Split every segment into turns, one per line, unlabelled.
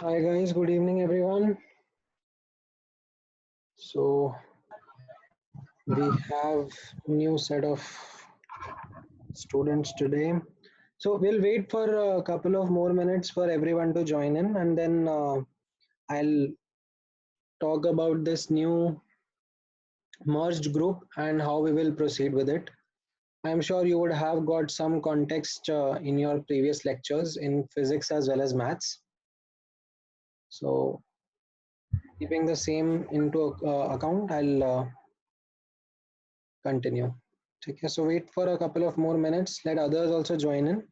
Hi guys, good evening everyone. So we have new set of students today. So we'll wait for a couple of more minutes for everyone to join in, and then I'll talk about this new merged group and how we will proceed with it. I'm sure you would have got some context in your previous lectures in physics as well as maths. So keeping the same into account, I'll continue. Okay, so wait for a couple of more minutes. Let others also join in.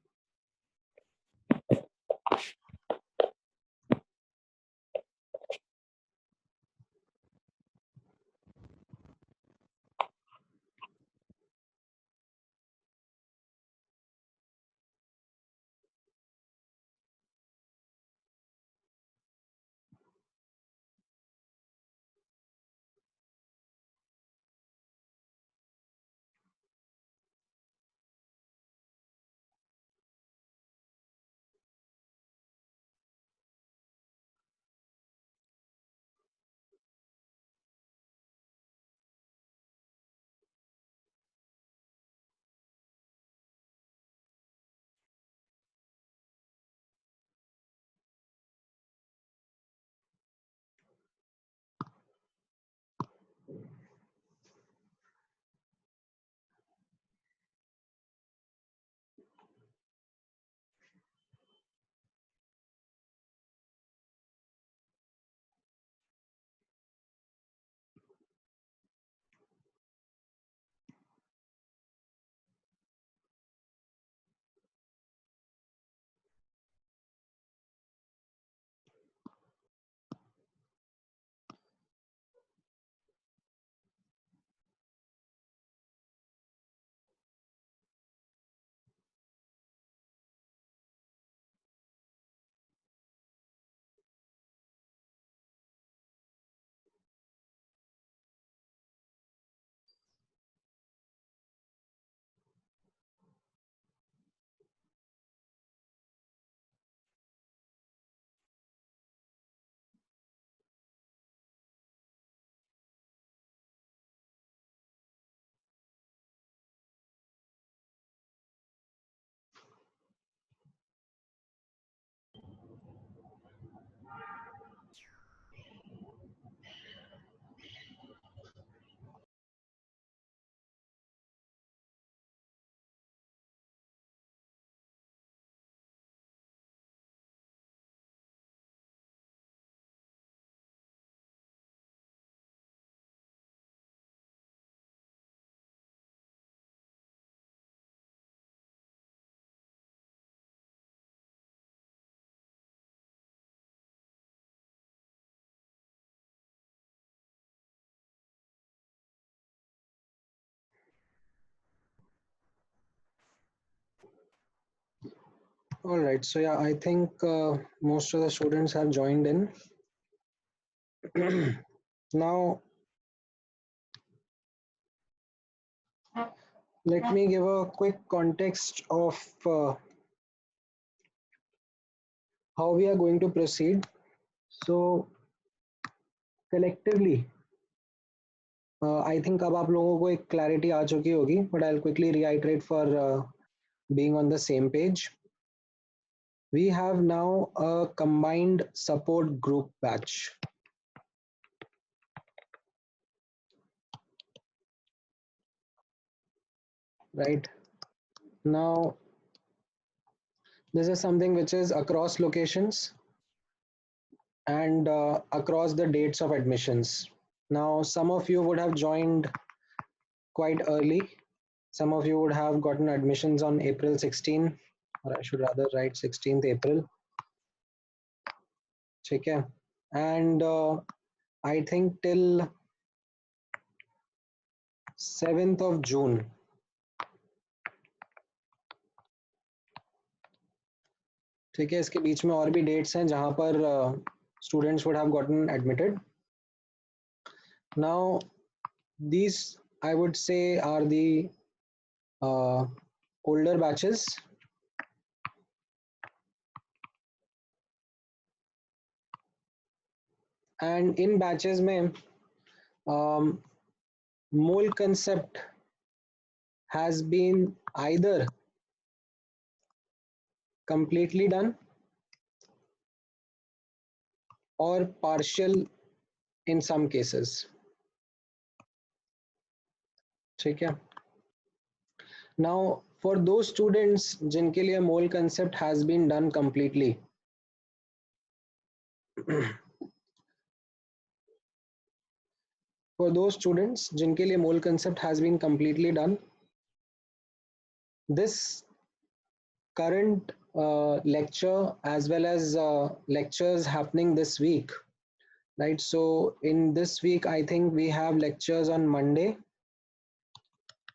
All right, so yeah, I think most of the students have joined in. Now, let me give a quick context of how we are going to proceed. So, collectively, I think अब आप लोगों को एक clarity आ चुकी होगी, but I'll quickly reiterate for being on the same page. We have now a combined support group batch. Right now, this is something which is across locations and across the dates of admissions. Now, some of you would have joined quite early. Some of you would have gotten admissions on April 16, or I should rather write 16th April. Okay. And I think till 7th of June. ठीक है, इसके बीच में और भी dates हैं जहां पर students would have gotten admitted. Now, these I would say are the older batches. And in batches में mole concept has been either completely done or partial in some cases. ठीक है. Now for those students जिनके लिए mole concept has been done completely, for those students जिनके लिए mole concept has been completely done, this current lecture as well as lectures happening this week, right? So in this week I think we have lectures on Monday,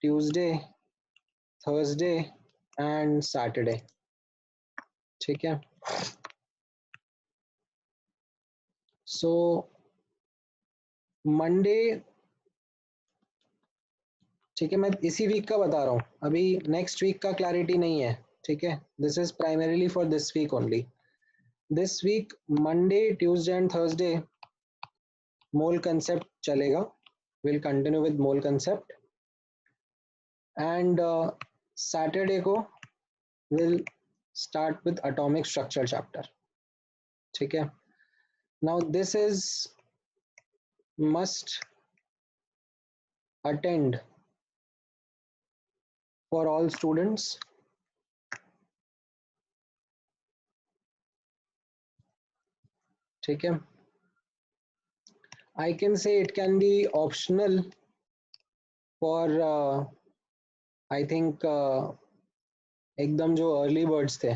Tuesday, Thursday and Saturday. ठीक है. So Monday, ठीक है, मैं इसी week का बता रहा हूँ, अभी नेक्स्ट वीक का क्लैरिटी नहीं है. ठीक है, this is primarily for this week only. This week Monday, Tuesday and Thursday mole concept चलेगा. Will continue with mole concept and Saturday को will start with atomic structure chapter. ठीक है. Now this is must attend for all students. ठीक है. I can say it can be optional for I think एकदम जो early birds थे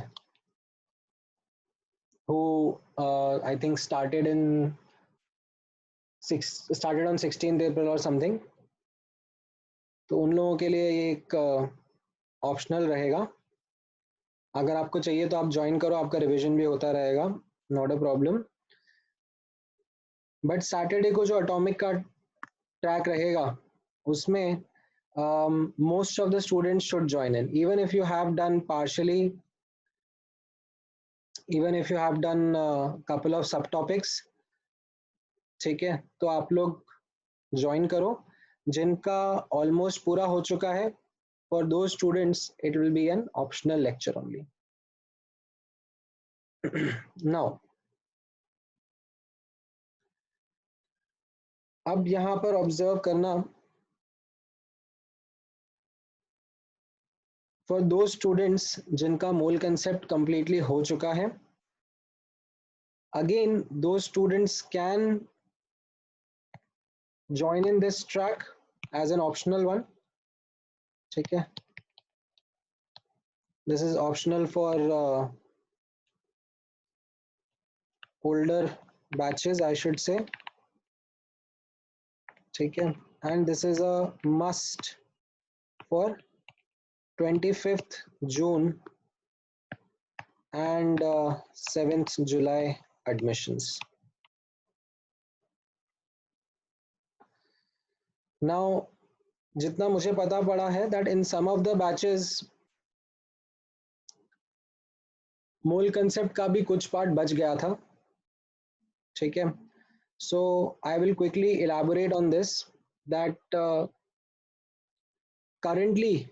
who I think started on 16th April or something. तो उन लोगों के लिए ये एक ऑप्शनल रहेगा. अगर आपको चाहिए तो आप ज्वाइन करो, आपका रिवीजन भी होता रहेगा, not a problem. But Saturday को जो एटॉमिक का ट्रैक रहेगा उसमें most of the students should join in, even if you have done partially, even if you have done couple of subtopics. ठीक है, तो आप लोग ज्वाइन करो. जिनका ऑलमोस्ट पूरा हो चुका है, for those students it will be an optional lecture only. Now अब यहाँ पर ऑब्जर्व करना, for those students जिनका मोल कंसेप्ट कंप्लीटली हो चुका है, again those students can join in this track as an optional one. ठीक है. This is optional for older batches I should say. ठीक है. And this is a must for 25th June and 7th July admissions. Now जितना मुझे पता पड़ा है that in some of the batches mole concept का भी कुछ पार्ट बच गया था. ठीक है. So I will quickly elaborate on this, that currently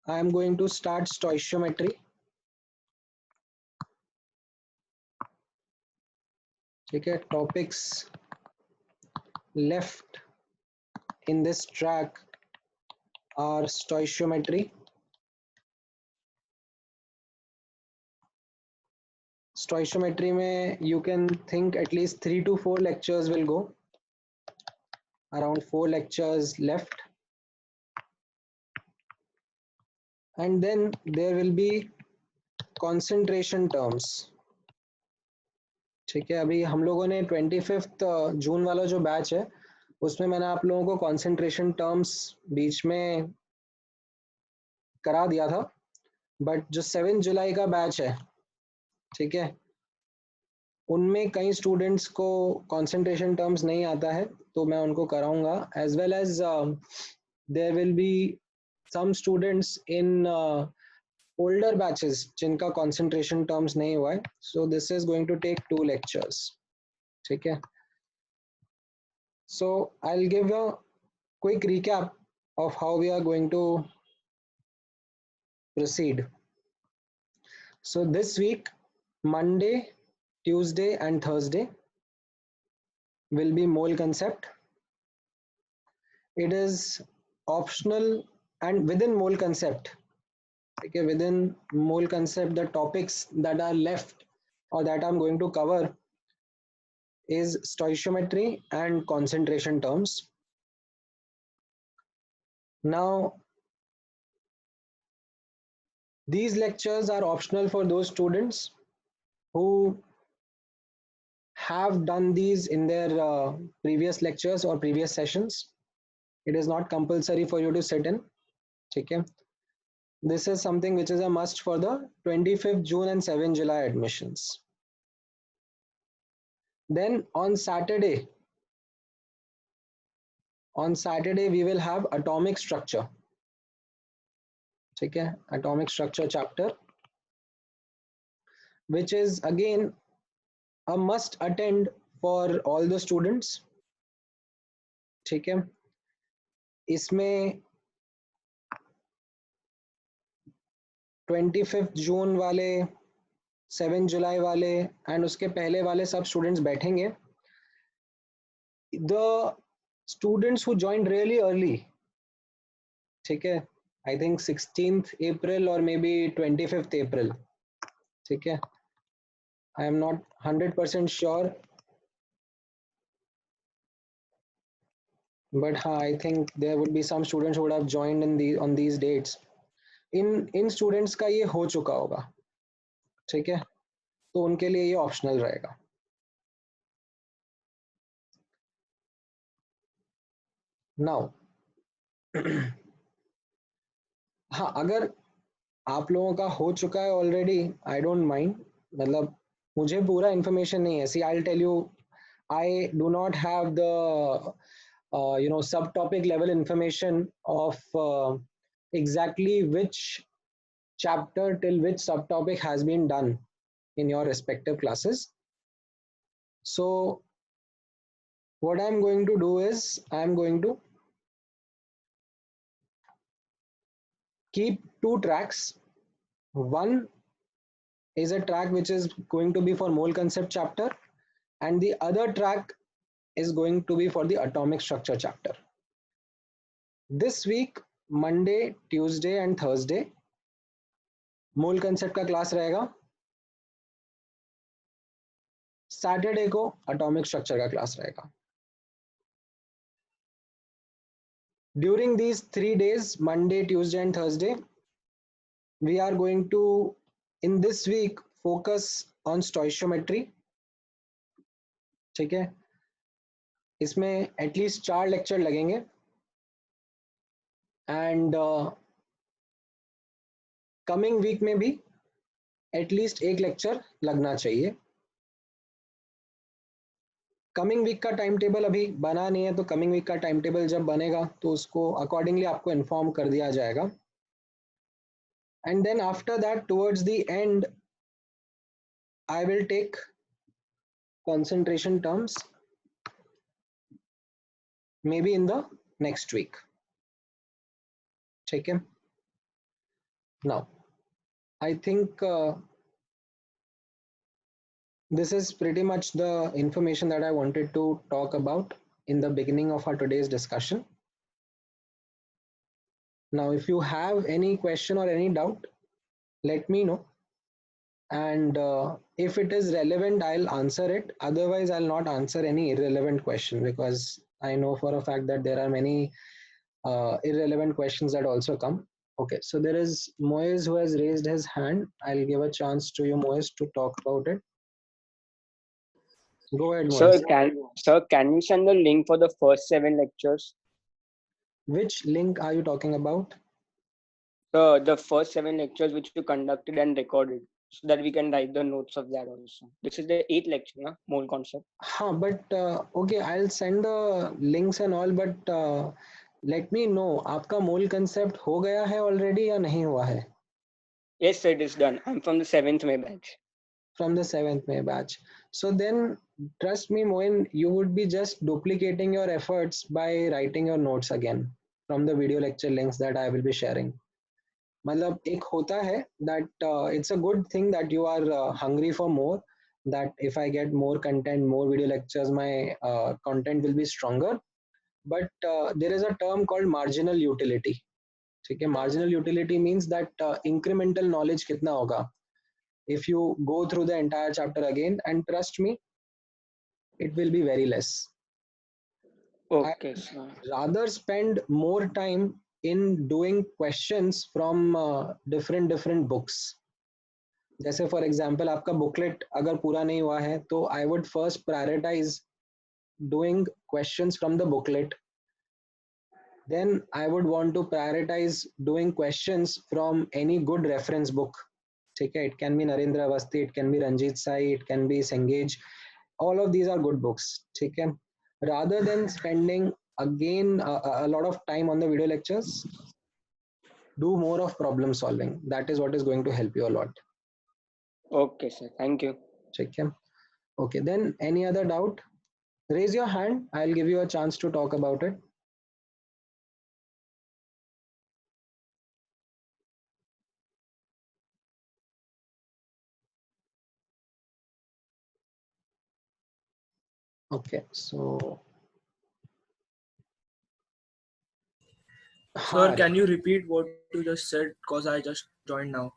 I am going to start stoichiometry. ठीक है. Topics left in this track are stoichiometry, stoichiometry में you can think at least 3 to 4 lectures will go, around 4 lectures left, and then there will be concentration terms. ठीक है. अभी हम लोगों ने 25th जून वाला जो बैच है उसमें मैंने आप लोगों को कॉन्सेंट्रेशन टर्म्स बीच में करा दिया था, बट जो 7 जुलाई का बैच है, ठीक है, उनमें कई स्टूडेंट्स को कॉन्सेंट्रेशन टर्म्स नहीं आता है, तो मैं उनको कराऊंगा. As well as there will be some students in older batches जिनका concentration terms नहीं हुआ है. So this is going to take 2 lectures. ठीक है. So I'll give a quick recap of how we are going to proceed. So this week, Monday, Tuesday, and Thursday will be mole concept. It is optional, and within mole concept, okay, within mole concept, the topics that are left or that I'm going to cover is stoichiometry and concentration terms. Now, these lectures are optional for those students who have done these in their previous lectures or previous sessions. It is not compulsory for you to sit in. Okay. This is something which is a must for the 25th June and 7th July admissions. Then on Saturday we will have atomic structure. Okay, atomic structure chapter, which is again a must attend for all the students. ठीक है, इसमें 25th जून वाले 7th जुलाई वाले and उसके पहले वाले सब students बैठेंगे. The students who joined really early, ठीक है, I think 16th April or maybe 25th April, ठीक है, I am not 100% sure, but I think there would be some students who would have joined in the on these dates. In students का ये हो चुका होगा, ठीक है, तो उनके लिए ये ऑप्शनल रहेगा. नाउ हाँ, अगर आप लोगों का हो चुका है ऑलरेडी, आई डोंट माइंड, मतलब मुझे पूरा इंफॉर्मेशन नहीं है. See I will tell you, I do not have the sub topic level information of exactly which chapter till which subtopic has been done in your respective classes. So what I'm going to do is I'm going to keep two tracks. One is a track which is going to be for mole concept chapter, and the other track is going to be for the atomic structure chapter. This week, Monday, Tuesday and Thursday, mole concept का class रहेगा. Saturday को atomic structure का class रहेगा. During these 3 days, Monday, Tuesday and Thursday, we are going to, in this week, focus on stoichiometry. ठीक है, इसमें at least 4 lecture लगेंगे and coming week में भी एटलीस्ट एक लेक्चर लगना चाहिए. कमिंग वीक का टाइम टेबल अभी बना नहीं है, तो कमिंग वीक का टाइम टेबल जब बनेगा तो उसको अकॉर्डिंगली आपको इन्फॉर्म कर दिया जाएगा. And then after that towards the end I will take concentration terms maybe in the next week. ठीक है. Now I think this is pretty much the information that I wanted to talk about in the beginning of our today's discussion. Now if you have any question or any doubt, let me know, and if it is relevant I'll answer it. Otherwise I'll not answer any irrelevant question, because I know for a fact that there are many irrelevant questions that also come. Okay, so there is Moez who has raised his hand. I'll give a chance to you, Moez, to talk about it. Go ahead, Moez.
Sir, can you send the link for the first 7 lectures?
Which link are you talking about?
The first 7 lectures which you conducted and recorded, so that we can write the notes of that also. This is the 8th lecture, na? Mole concept.
But okay, I'll send the links and all, but let me know, आपका mole concept हो गया है already या नहीं हुआ है?
Yes, sir, it is done. I'm from the 7th May batch.
from the 7th May batch. So then, trust me, Moin, you would be just duplicating your efforts by writing your notes again from the video lecture links that I will be sharing. मतलब एक होता है that it's a good thing that you are hungry for more, that if I get more content, more video lectures, my content will be stronger. But there is a term called marginal utility. ठीक है, marginal utility means that incremental knowledge कितना होगा if you go through the entire chapter again, and trust me, it will be very less.
Okay,
I'd
sir.
rather spend more time in doing questions from different books. जैसे for example आपका booklet अगर पूरा नहीं हुआ है तो I would first prioritize doing questions from the booklet, then I would want to prioritize doing questions from any good reference book. ठीक है, it can be Narendra Avasthi, it can be Ranjit Sai, it can be Cengage. All of these are good books. ठीक है, rather than spending again a lot of time on the video lectures, do more of problem solving. That is what is going to help you a lot.
Okay, sir. Thank you.
ठीक है, okay, then any other doubt, raise your hand, I'll give you a chance to talk about it. Okay, so
Sir, can you repeat what you just said? Because I just joined now.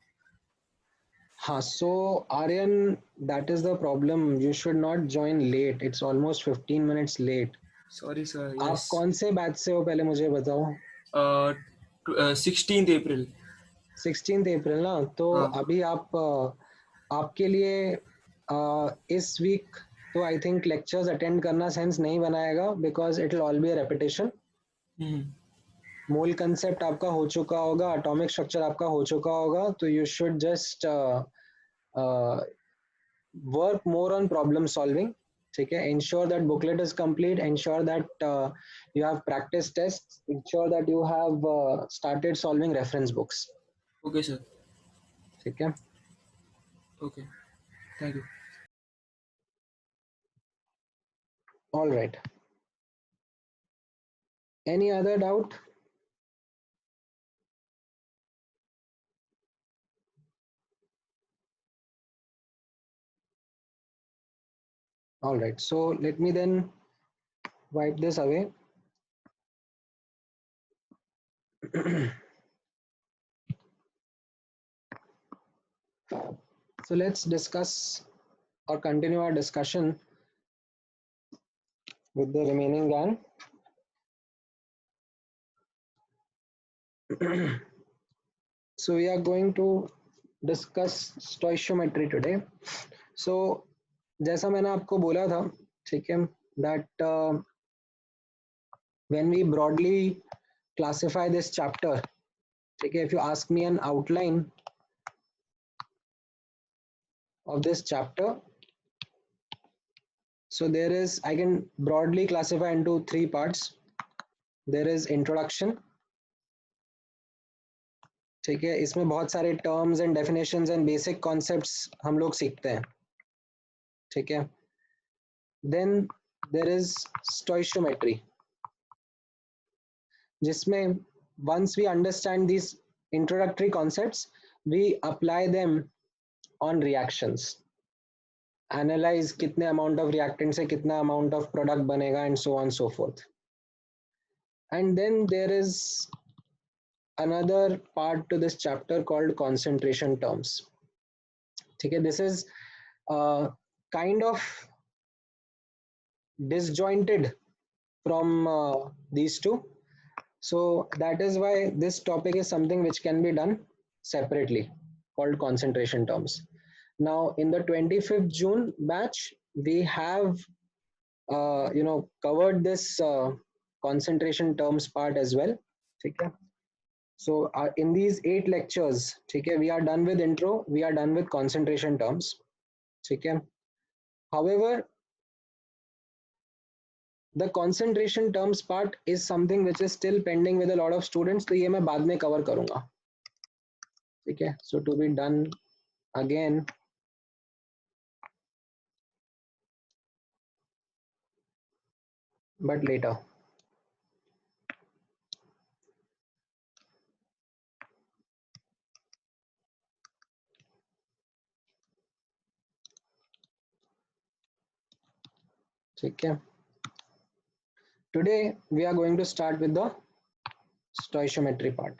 So Aryan, that is the problem. You should not join late. It's almost 15 minutes late.
Sorry, sir.
आप
Yes.
कौन से batch से हो पहले मुझे बताओ.
16th April.
16th April ना, तो अभी आप आपके लिए इस वीक तो आई थिंक लेक्चर्स अटेंड करना सेंस नहीं बनाएगा, because it will all be a repetition. Mole concept आपका हो चुका होगा, एटॉमिक स्ट्रक्चर आपका हो चुका होगा, तो you should just work more on problem solving. ठीक है, ensure that booklet is complete, ensure that you have practice tests, ensure that you have started solving reference books.
Okay, sir.
ठीक है,
Okay. Thank you.
all right. Any other doubt? All right, so let me then wipe this away. So let's discuss or continue our discussion with the remaining gang. So we are going to discuss stoichiometry today. So जैसा मैंने आपको बोला था, ठीक है, that when we broadly classify this chapter, ठीक है, if you ask me an outline of this chapter, so there is, I can broadly classify into 3 parts. There is introduction. ठीक है, इसमें बहुत सारे terms and definitions and basic concepts हम लोग सीखते हैं. ठीक है, देन देयर इज स्टोइशियोमेट्री, जिसमें once we understand these introductory concepts, we apply them on reactions. Analyze कितने amount of reactant से कितना amount of product बनेगा and so on so forth. And then there is another part to this chapter called concentration terms. ठीक है, this is kind of disjointed from these two. So that is why this topic is something which can be done separately, called concentration terms. Now in the 25th June batch, we have covered this concentration terms part as well. Okay, so in these 8 lectures, okay, we are done with intro, we are done with concentration terms. Okay, however, the concentration terms part is something which is still pending with a lot of students, तो ये मैं बाद में cover करूँगा. ठीक है, so to be done again but later. Okay. Today we are going to start with the stoichiometry part.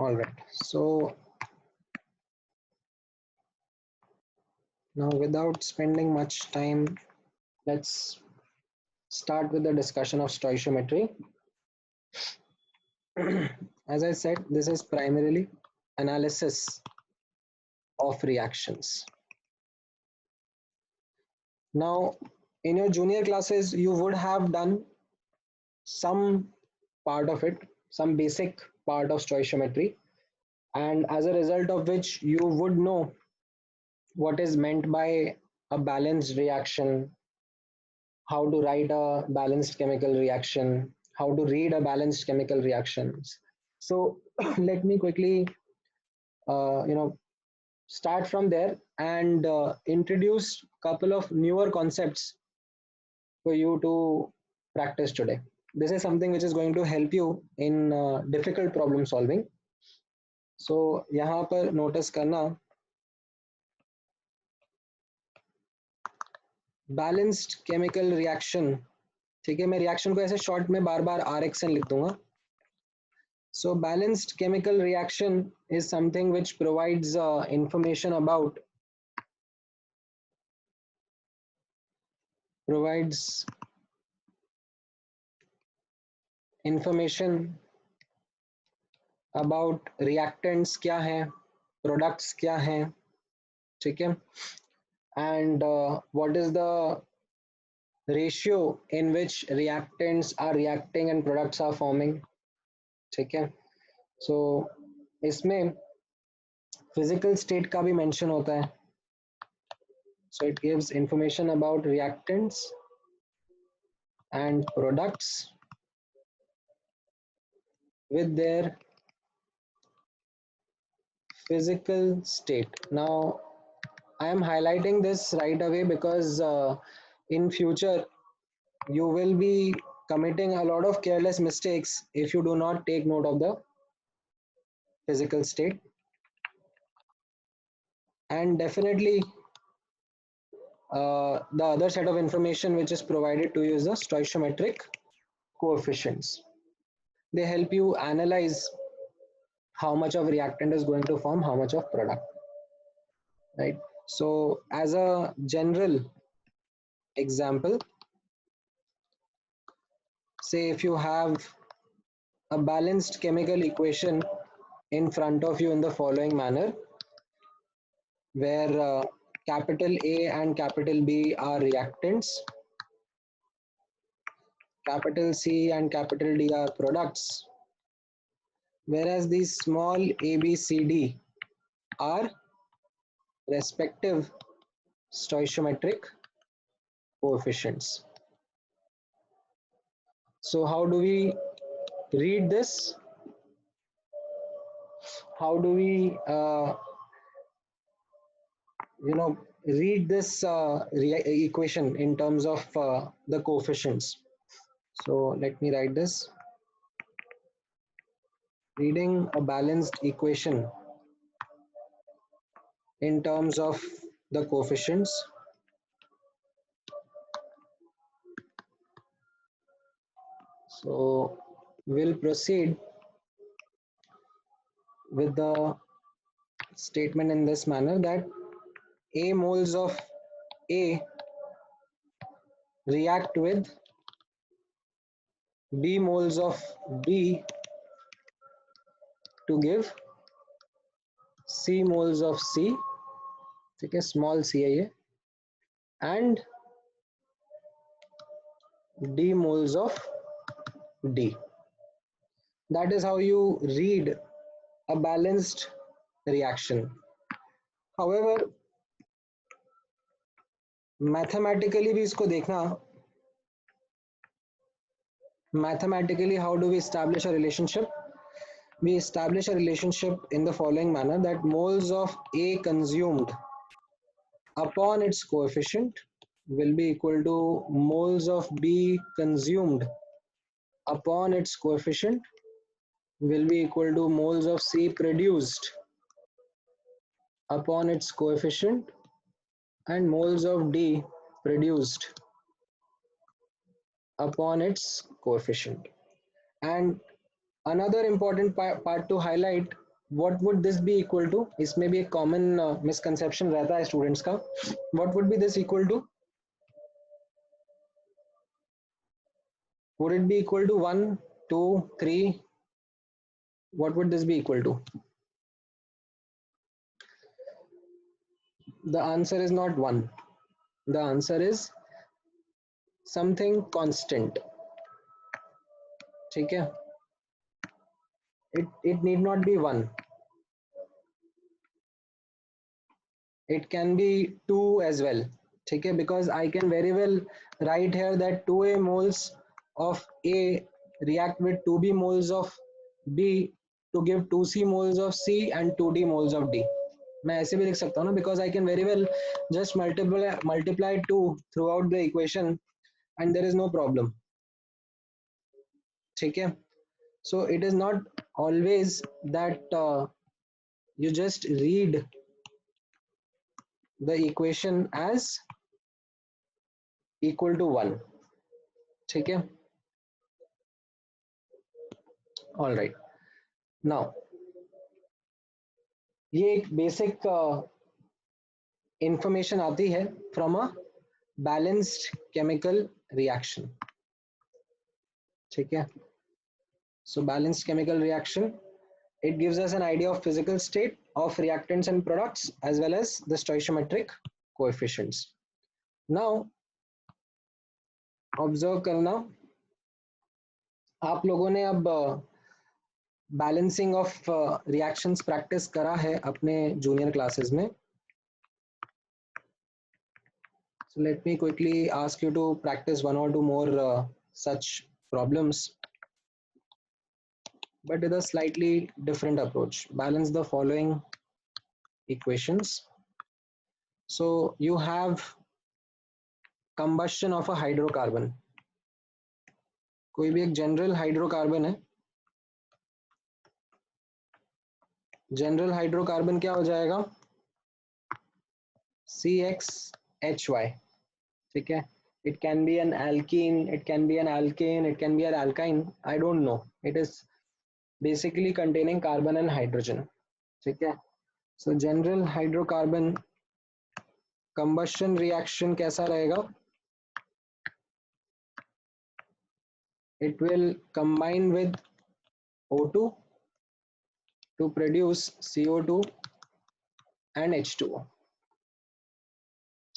All right. So now, without spending much time, let's start with the discussion of stoichiometry. As I said, this is primarily analysis of reactions. Now, in your junior classes, you would have done some part of it, some basic part of stoichiometry, and as a result of which you would know what is meant by a balanced reaction, how to write a balanced chemical reaction, how to read a balanced chemical reactions. So let me quickly, start from there and introduce a couple of newer concepts for you to practice today. This is something which is going to help you in difficult problem solving. So यहाँ पर notice करना balanced chemical reaction. ठीक है, मैं reaction को ऐसे short में बार बार RXN लिख दूंगा. So balanced chemical reaction is something which provides information about reactants क्या हैं, products क्या हैं, ठीक है, and what is the ratio in which reactants are reacting and products are forming, ठीक है. So इसमें physical state का भी mention होता है. So it gives information about reactants and products with their physical state. Now I am highlighting this right away because in future you will be committing a lot of careless mistakes if you do not take note of the physical state. And definitely the other set of information which is provided to you is the stoichiometric coefficients. They help you analyze how much of reactant is going to form how much of product, right? So as a general example, say if you have a balanced chemical equation in front of you in the following manner, where capital A and capital B are reactants, capital C and capital D are products, whereas these small a, b, c, d are respective stoichiometric coefficients. So how do we read this? How do we read this equation in terms of the coefficients? So let me write this. Reading a balanced equation in terms of the coefficients. So we'll proceed with the statement in this manner that A moles of A react with B moles of B to give C moles of C, okay, small c है ये, and D moles of D. That is how you read a balanced reaction. However, mathematically भी इसको देखना, mathematically how do we establish a relationship? We establish a relationship in the following manner, that moles of A consumed upon its coefficient will be equal to moles of B consumed upon its coefficient will be equal to moles of C produced upon its coefficient and moles of D produced upon its coefficient. And another important part to highlight, what would this be equal to? इसमें भी एक common misconception रहता है students का. What would be this equal to? Would it be equal to 1, 2, 3? What would this be equal to? The answer is not 1. The answer is something constant. ठीक है? It need not be 1. It can be 2 as well. ठीक है? Because I can very well write here that 2A moles of A react with 2B moles of B to give 2C moles of C and 2D moles of D. मैं ऐसे भी लिख सकता हूँ ना, because I can very well just multiply 2 throughout the equation and there is no problem. ठीक है? So it is not always that you just read the equation as equal to 1. ठीक है? All right. Now, ये एक basic information आती है from a balanced chemical reaction. ठीक है? So balanced chemical reaction, it gives us an idea of physical state of reactants and products as well as the stoichiometric coefficients. Now, observe करना, आप लोगों ने अब balancing of reactions practice करा है अपने जूनियर क्लासेस में. So let me quickly ask you to practice 1 or 2 more such problems, but with a slightly different approach. Balance the following equations. So you have combustion of a hydrocarbon. कोई भी एक general hydrocarbon है. General hydrocarbon क्या हो जाएगा? CXHY. ठीक है? It can be an alkene, it can be an alkane, it can be an alkyne. I don't know. It is basically containing carbon and hydrogen. ठीक है? So general hydrocarbon combustion reaction कैसा रहेगा? It will combine with O2 to produce CO2 and H2O.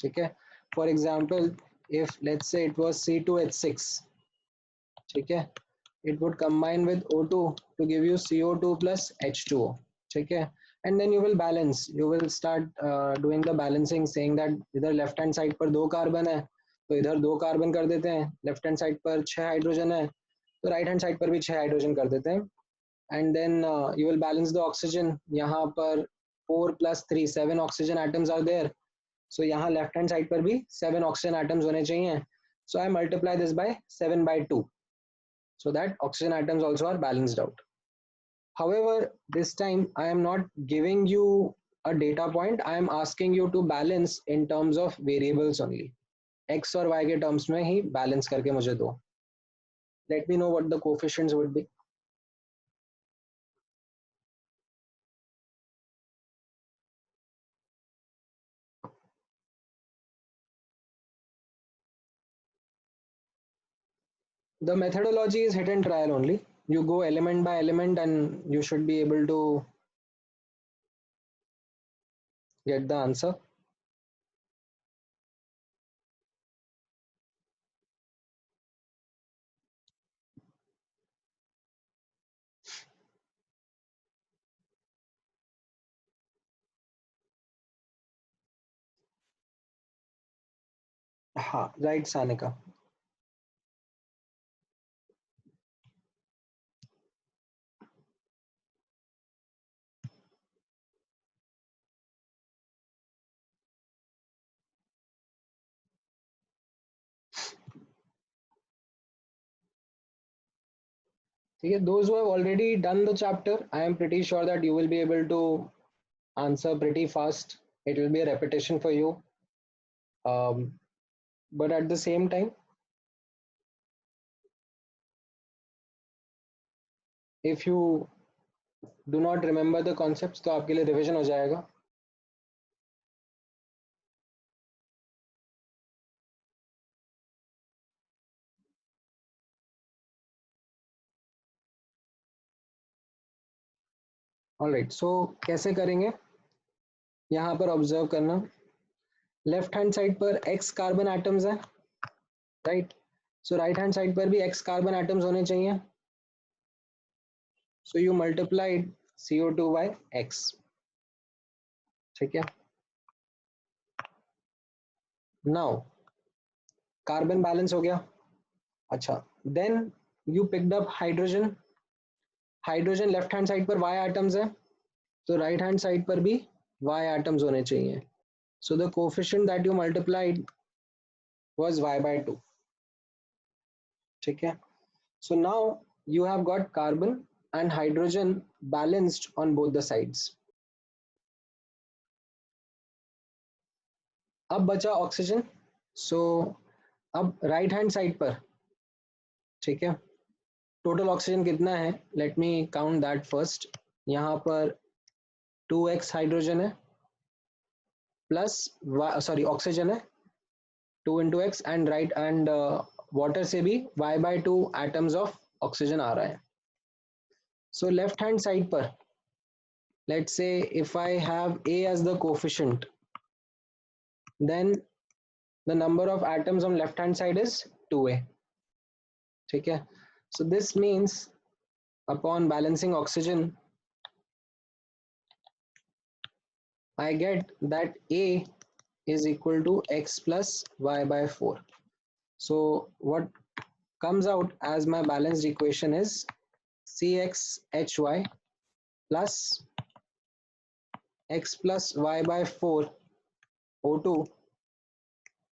ठीक है? For example, if let's say it was C2H6, ठीक है? It would combine with O2 to give you CO2 plus H2O. ठीक है? And then you will balance. You will start doing the balancing, saying that इधर left hand side पर 2 carbon है, तो इधर 2 carbon कर देते हैं. Left hand side पर 6 हाइड्रोजन है, तो right hand side पर भी 6 हाइड्रोजन कर देते हैं. And then you will balance the oxygen. यहाँ पर 4 plus 3, 7 oxygen atoms are there. So यहाँ left hand side पर भी 7 oxygen atoms होने चाहिए. So I multiply this by 7 by 2. So that oxygen atoms also are balanced out. However, this time I am not giving you a data point. I am asking you to balance in terms of variables only. X और Y के terms में ही balance करके मुझे दो. Let me know what the coefficients would be. The methodology is hit and trial only. You go element by element and you should be able to get the answer. हाँ, right, Sanika. ठीक है, those who have already done the chapter, I am pretty sure that you will be able to answer pretty fast. It will be a repetition for you, but at the same time, if you do not remember the concepts, तो आपके लिए revision हो जाएगा. Alright, सो कैसे करेंगे, यहाँ पर observe करना. लेफ्ट हैंड साइड पर x कार्बन एटम्स है, राइट. सो राइट हैंड साइड पर भी x कार्बन एटम्स होने चाहिए. So you multiplied CO2 by x. ठीक है. नाउ कार्बन बैलेंस हो गया. अच्छा, then you picked up hydrogen. Hydrogen left hand side पर y एटम्स है, तो राइट हैंड साइड पर भी y एटम्स होने चाहिए. So the coefficient that you multiplied was y by 2. ठीक है. So now you have got carbon and hydrogen balanced on both the sides. अब बचा ऑक्सीजन. सो अब राइट हैंड साइड पर, ठीक है, टोटल ऑक्सीजन कितना है, let me count that first. यहाँ पर 2x हाइड्रोजन है प्लस सॉरी ऑक्सीजन है 2 into x and right and water से भी y by 2 atoms of oxygen आ रहा है. सो लेफ्ट हैंड साइड पर, let's say if I have A as the coefficient, then the number of atoms on left hand side is 2A. ठीक है. So this means upon balancing oxygen, I get that A is equal to x plus y by 4. So what comes out as my balanced equation is CxHy plus x plus y by 4 O2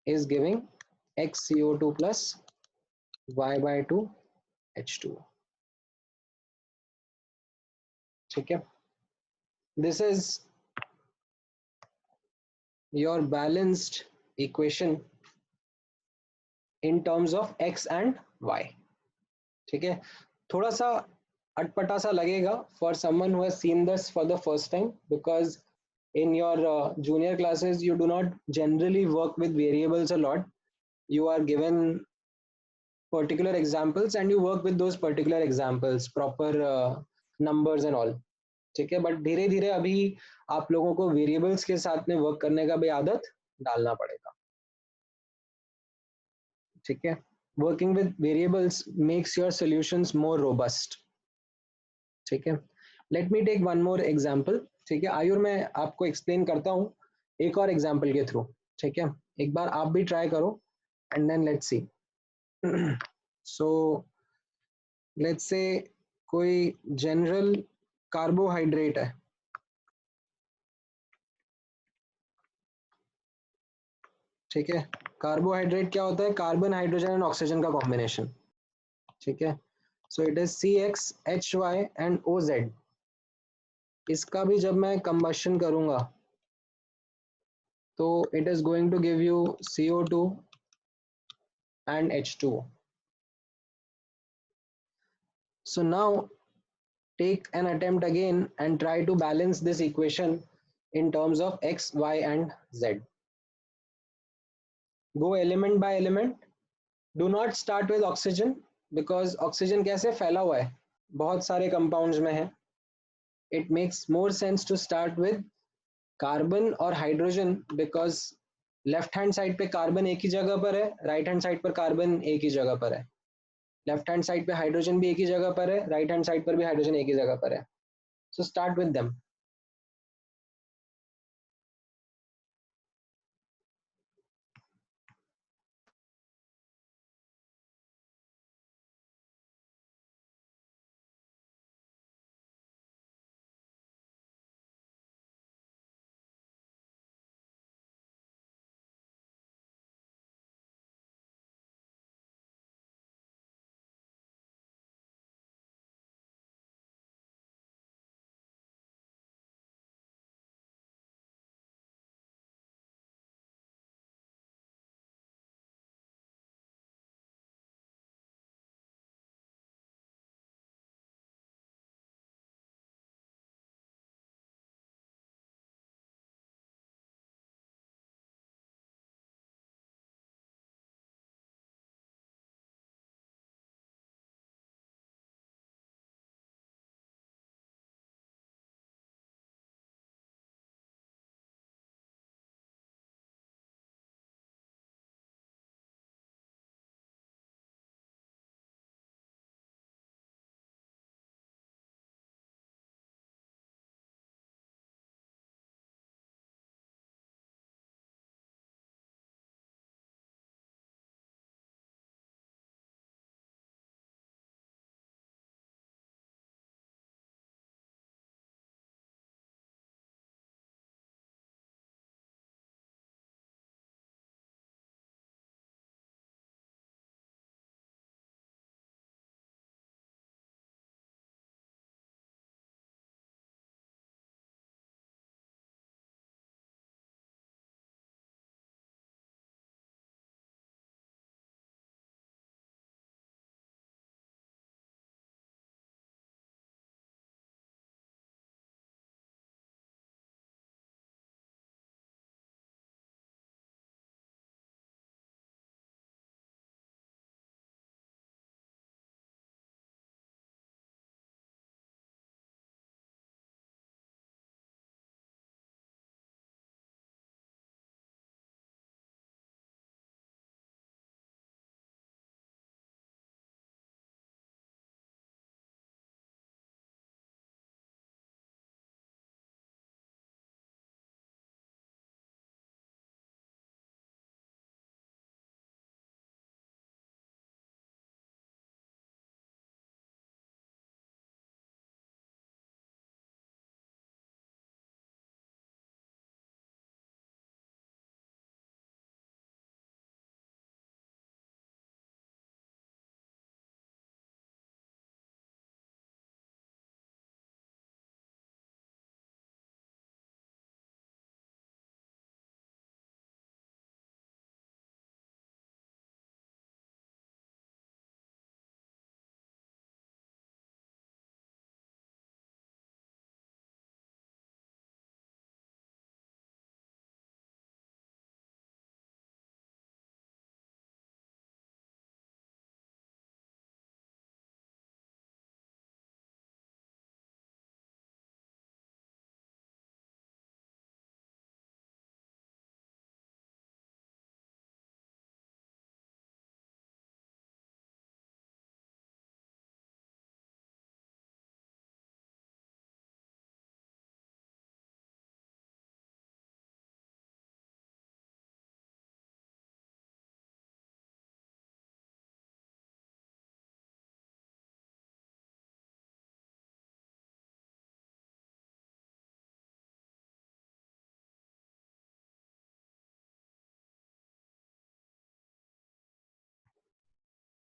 is giving xCO2 plus y by 2 H2. ठीक है. This is your balanced equation in terms of x and y. ठीक है. थोड़ा सा अटपटा सा लगेगा for someone who has seen this for the first time, because in your junior classes you do not generally work with variables a lot. You are given particular examples and you work with those particular examples, proper numbers and all. ठीक है. But धीरे धीरे अभी आप लोगों को variables के साथ में वर्क करने का भी आदत डालना पड़ेगा. ठीक है. Working with variables makes your solutions more robust. ठीक है. Let me take one more example. ठीक है. आयुर, मैं आपको एक्सप्लेन करता हूँ एक और एग्जांपल के थ्रू. ठीक है. एक बार आप भी ट्राई करो and then let's see. So let's say कोई जनरल कार्बोहाइड्रेट है. ठीक है. कार्बोहाइड्रेट क्या होता है, कार्बन हाइड्रोजन एंड ऑक्सीजन का कॉम्बिनेशन. ठीक है. So it is CxHy and OZ. इसका भी जब मैं कंबशन करूंगा तो it is going to give you CO2 and H2O. So now take an attempt again and try to balance this equation in terms of x, y and z. Go element by element. Do not start with oxygen because oxygen कैसे फैला हुआ है, बहुत सारे compounds में है. It makes more sense to start with carbon और hydrogen because left hand side पे कार्बन एक ही जगह पर है, राइट हैंड साइड पर कार्बन एक ही जगह पर है. लेफ्ट हैंड साइड पे हाइड्रोजन भी एक ही जगह पर है, राइट हैंड साइड पर भी हाइड्रोजन एक ही जगह पर है. So start with them.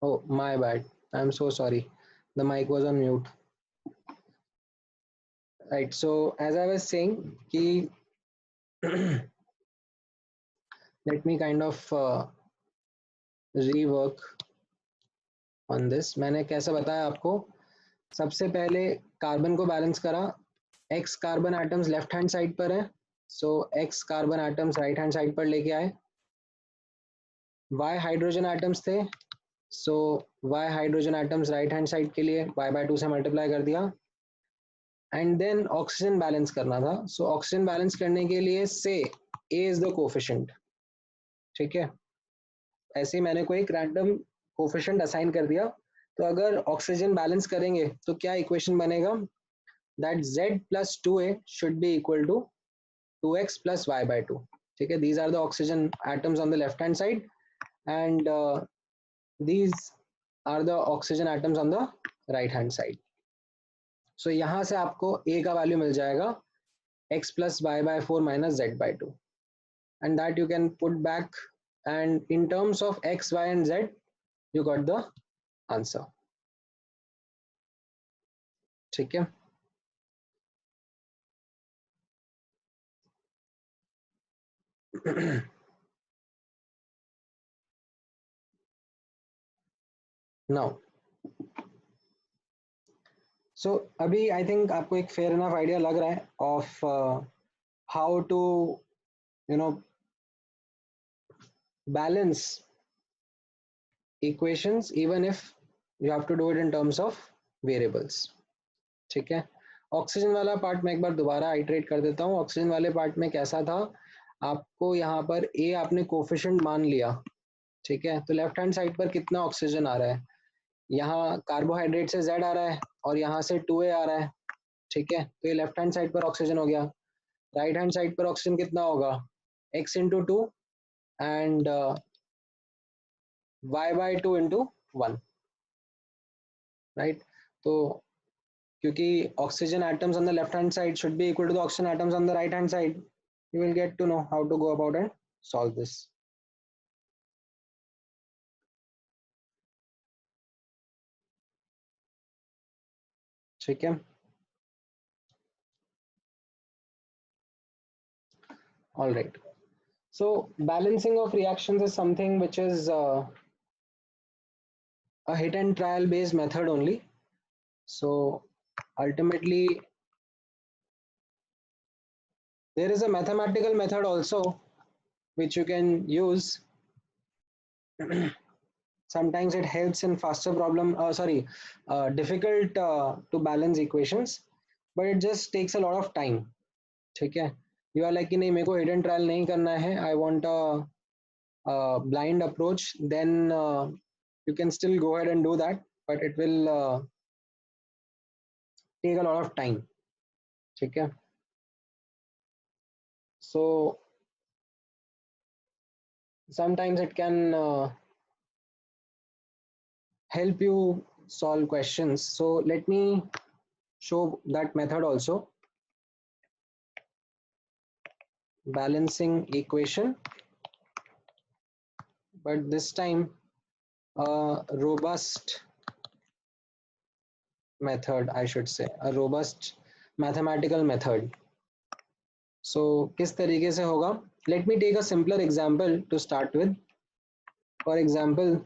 Oh, my bad. I'm so sorry. The mic was on mute. Right. So as I was saying, कि let me kind of rework on this. मैंने कैसे बताया आपको? सबसे पहले कार्बन को बैलेंस करा. X carbon atoms left hand side पर है, सो X carbon atoms right hand side पर लेके आए. Y हाइड्रोजन एटम्स थे, सो Y hydrogen atoms right hand side के लिए y/2 से मल्टीप्लाई कर दिया. एंड देन ऑक्सीजन बैलेंस करना था, सो ऑक्सीजन बैलेंस करने के लिए से A इज द कोफिशिएंट. ठीक है, ऐसे ही मैंने कोई एक रैंडम कोफिशिएंट असाइन कर दिया. तो अगर ऑक्सीजन बैलेंस करेंगे तो क्या इक्वेशन बनेगा? That Z plus 2A should be equal to 2x plus y/2. ठीक है, these are the oxygen atoms on the left hand side and these are the oxygen atoms on the right hand side. So यहाँ से आपको A का value मिल जाएगा x plus y/4 minus z/2, and that you can put back, and in terms of x, y and z you got the answer. ठीक है. Now, so अभी I think आपको एक fair enough idea लग रहा है of how to, you know, balance equations even if you have to do it in terms of variables. ठीक है. ऑक्सीजन वाला पार्ट मैं एक बार दोबारा आइटरेट कर देता हूँ. ऑक्सीजन वाले पार्ट में कैसा था, आपको यहाँ पर A आपने कोफिशिएंट मान लिया. ठीक है, तो लेफ्ट हैंड साइड पर कितना ऑक्सीजन आ रहा है? यहाँ कार्बोहाइड्रेट से Z आ रहा है और यहाँ से 2A आ रहा है. ठीक है, तो ये लेफ्ट हैंड साइड पर ऑक्सीजन हो गया. राइट हैंड साइड पर ऑक्सीजन कितना होगा? X into 2 and y/2 into 1. Right. तो क्योंकि oxygen atoms on the left hand side should be equal to the oxygen atoms on the right hand side, you will get to know how to go about and solve this. ठीक है. All right. So balancing of reactions is something which is a hit and trial based method only. So ultimately there is a mathematical method also which you can use. Sometimes it helps in faster problem, difficult to balance equations, but it just takes a lot of time. ठीक है. You are like कि नहीं, मेरे को hidden trial नहीं करना है, I want a blind approach, then you can still go ahead and do that, but it will take a lot of time. ठीक है. So sometimes it can help you solve questions. So let me show that method also. Balancing equation, but this time a robust method, I should say a robust mathematical method. So किस तरीके से होगा? Let me take a simpler example to start with. For example,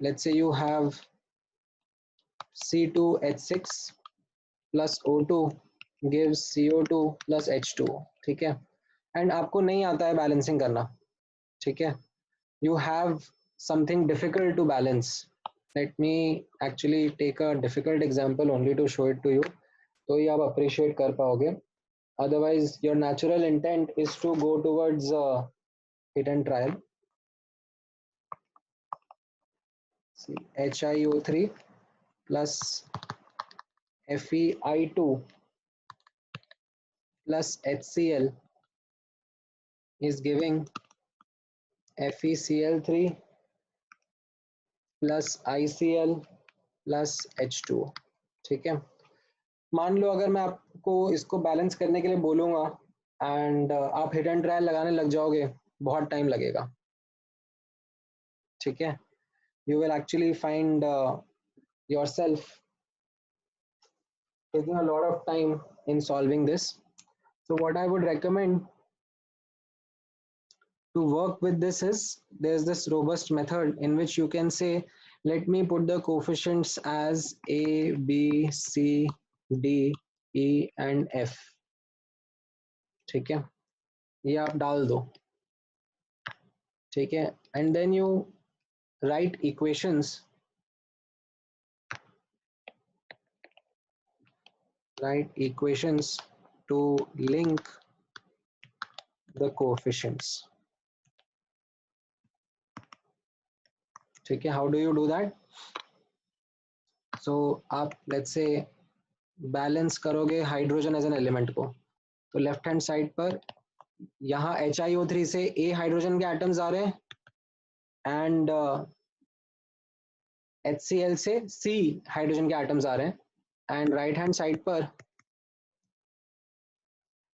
let's say you have C2H6 plus O2 gives CO2 plus H2O. ठीक है, and आपको नहीं आता है बैलेंसिंग करना. ठीक है, you have something difficult to balance. Let me actually take a difficult example only to show it to you, तो ये आप appreciate कर पाओगे. Otherwise your natural intent is to go towards hit and trial. See, HiO3 plus FeI2 plus HCl is giving FeCl3 plus ICl plus H2O. ठीक है. मान लो अगर मैं आपको इसको बैलेंस करने के लिए बोलूँगा एंड आप हिट एंड ट्रायल लगाने लग जाओगे, बहुत टाइम लगेगा. ठीक है. you will actually find yourself taking a lot of time in solving this. So what I would recommend to work with this is there's this robust method in which you can say, let me put the coefficients as A, B, C, D, E and F. ठीक है, ये आप डाल दो, ठीक है, and then you write equations, to link the coefficients. ठीक है, how do you do that? So आप let's say बैलेंस करोगे हाइड्रोजन एज एन एलिमेंट को, तो लेफ्ट हैंड साइड पर यहाँ HiO3 से A हाइड्रोजन के एटम्स आ रहे हैं एंड HCl से C हाइड्रोजन के एटम्स आ रहे हैं एंड राइट हैंड साइड पर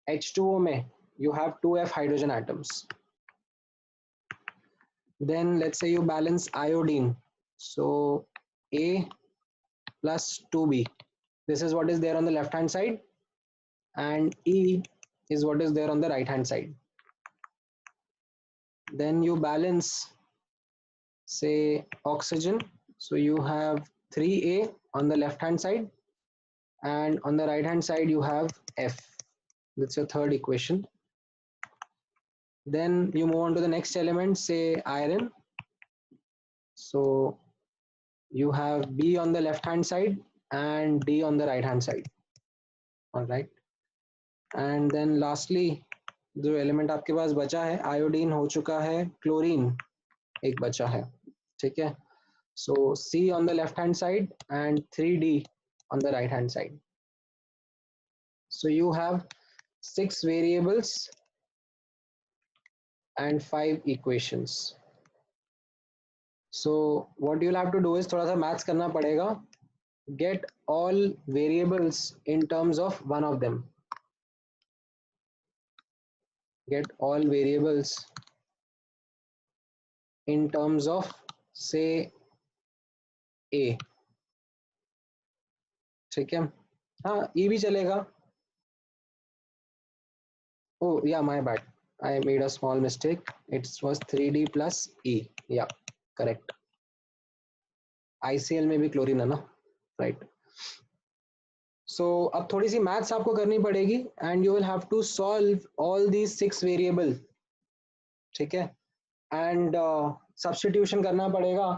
H2O में you have 2F hydrogen atoms. Then let's say you balance iodine, so A plus 2B, this is what is there on the left hand side, and E is what is there on the right hand side. Then you balance, say, oxygen, so you have 3A on the left hand side and on the right hand side you have F. That's your third equation. Then you move on to the next element, say iron, so you have B on the left hand side and D on the right hand side. All right, and then lastly जो element आपके पास बचा है, iodine हो चुका है, chlorine एक बचा है, ठीक है, so C on the left hand side and 3D on the right hand side. So you have 6 variables and 5 equations. So what you'll have to do is थोड़ा सा मैथ्स करना पड़ेगा, get all variables in terms of one of them. Get all variables in terms of say A. ठीक है, हाँ E भी चलेगा. Oh yeah, my bad, I made a small mistake, it was 3D plus E. Yeah, correct. ICL में भी chlorine है ना, right. So अब थोड़ी सी मैथ्स आपको करनी पड़ेगी and you will have to solve all these 6 variable, ठीक है, and substitution करना पड़ेगा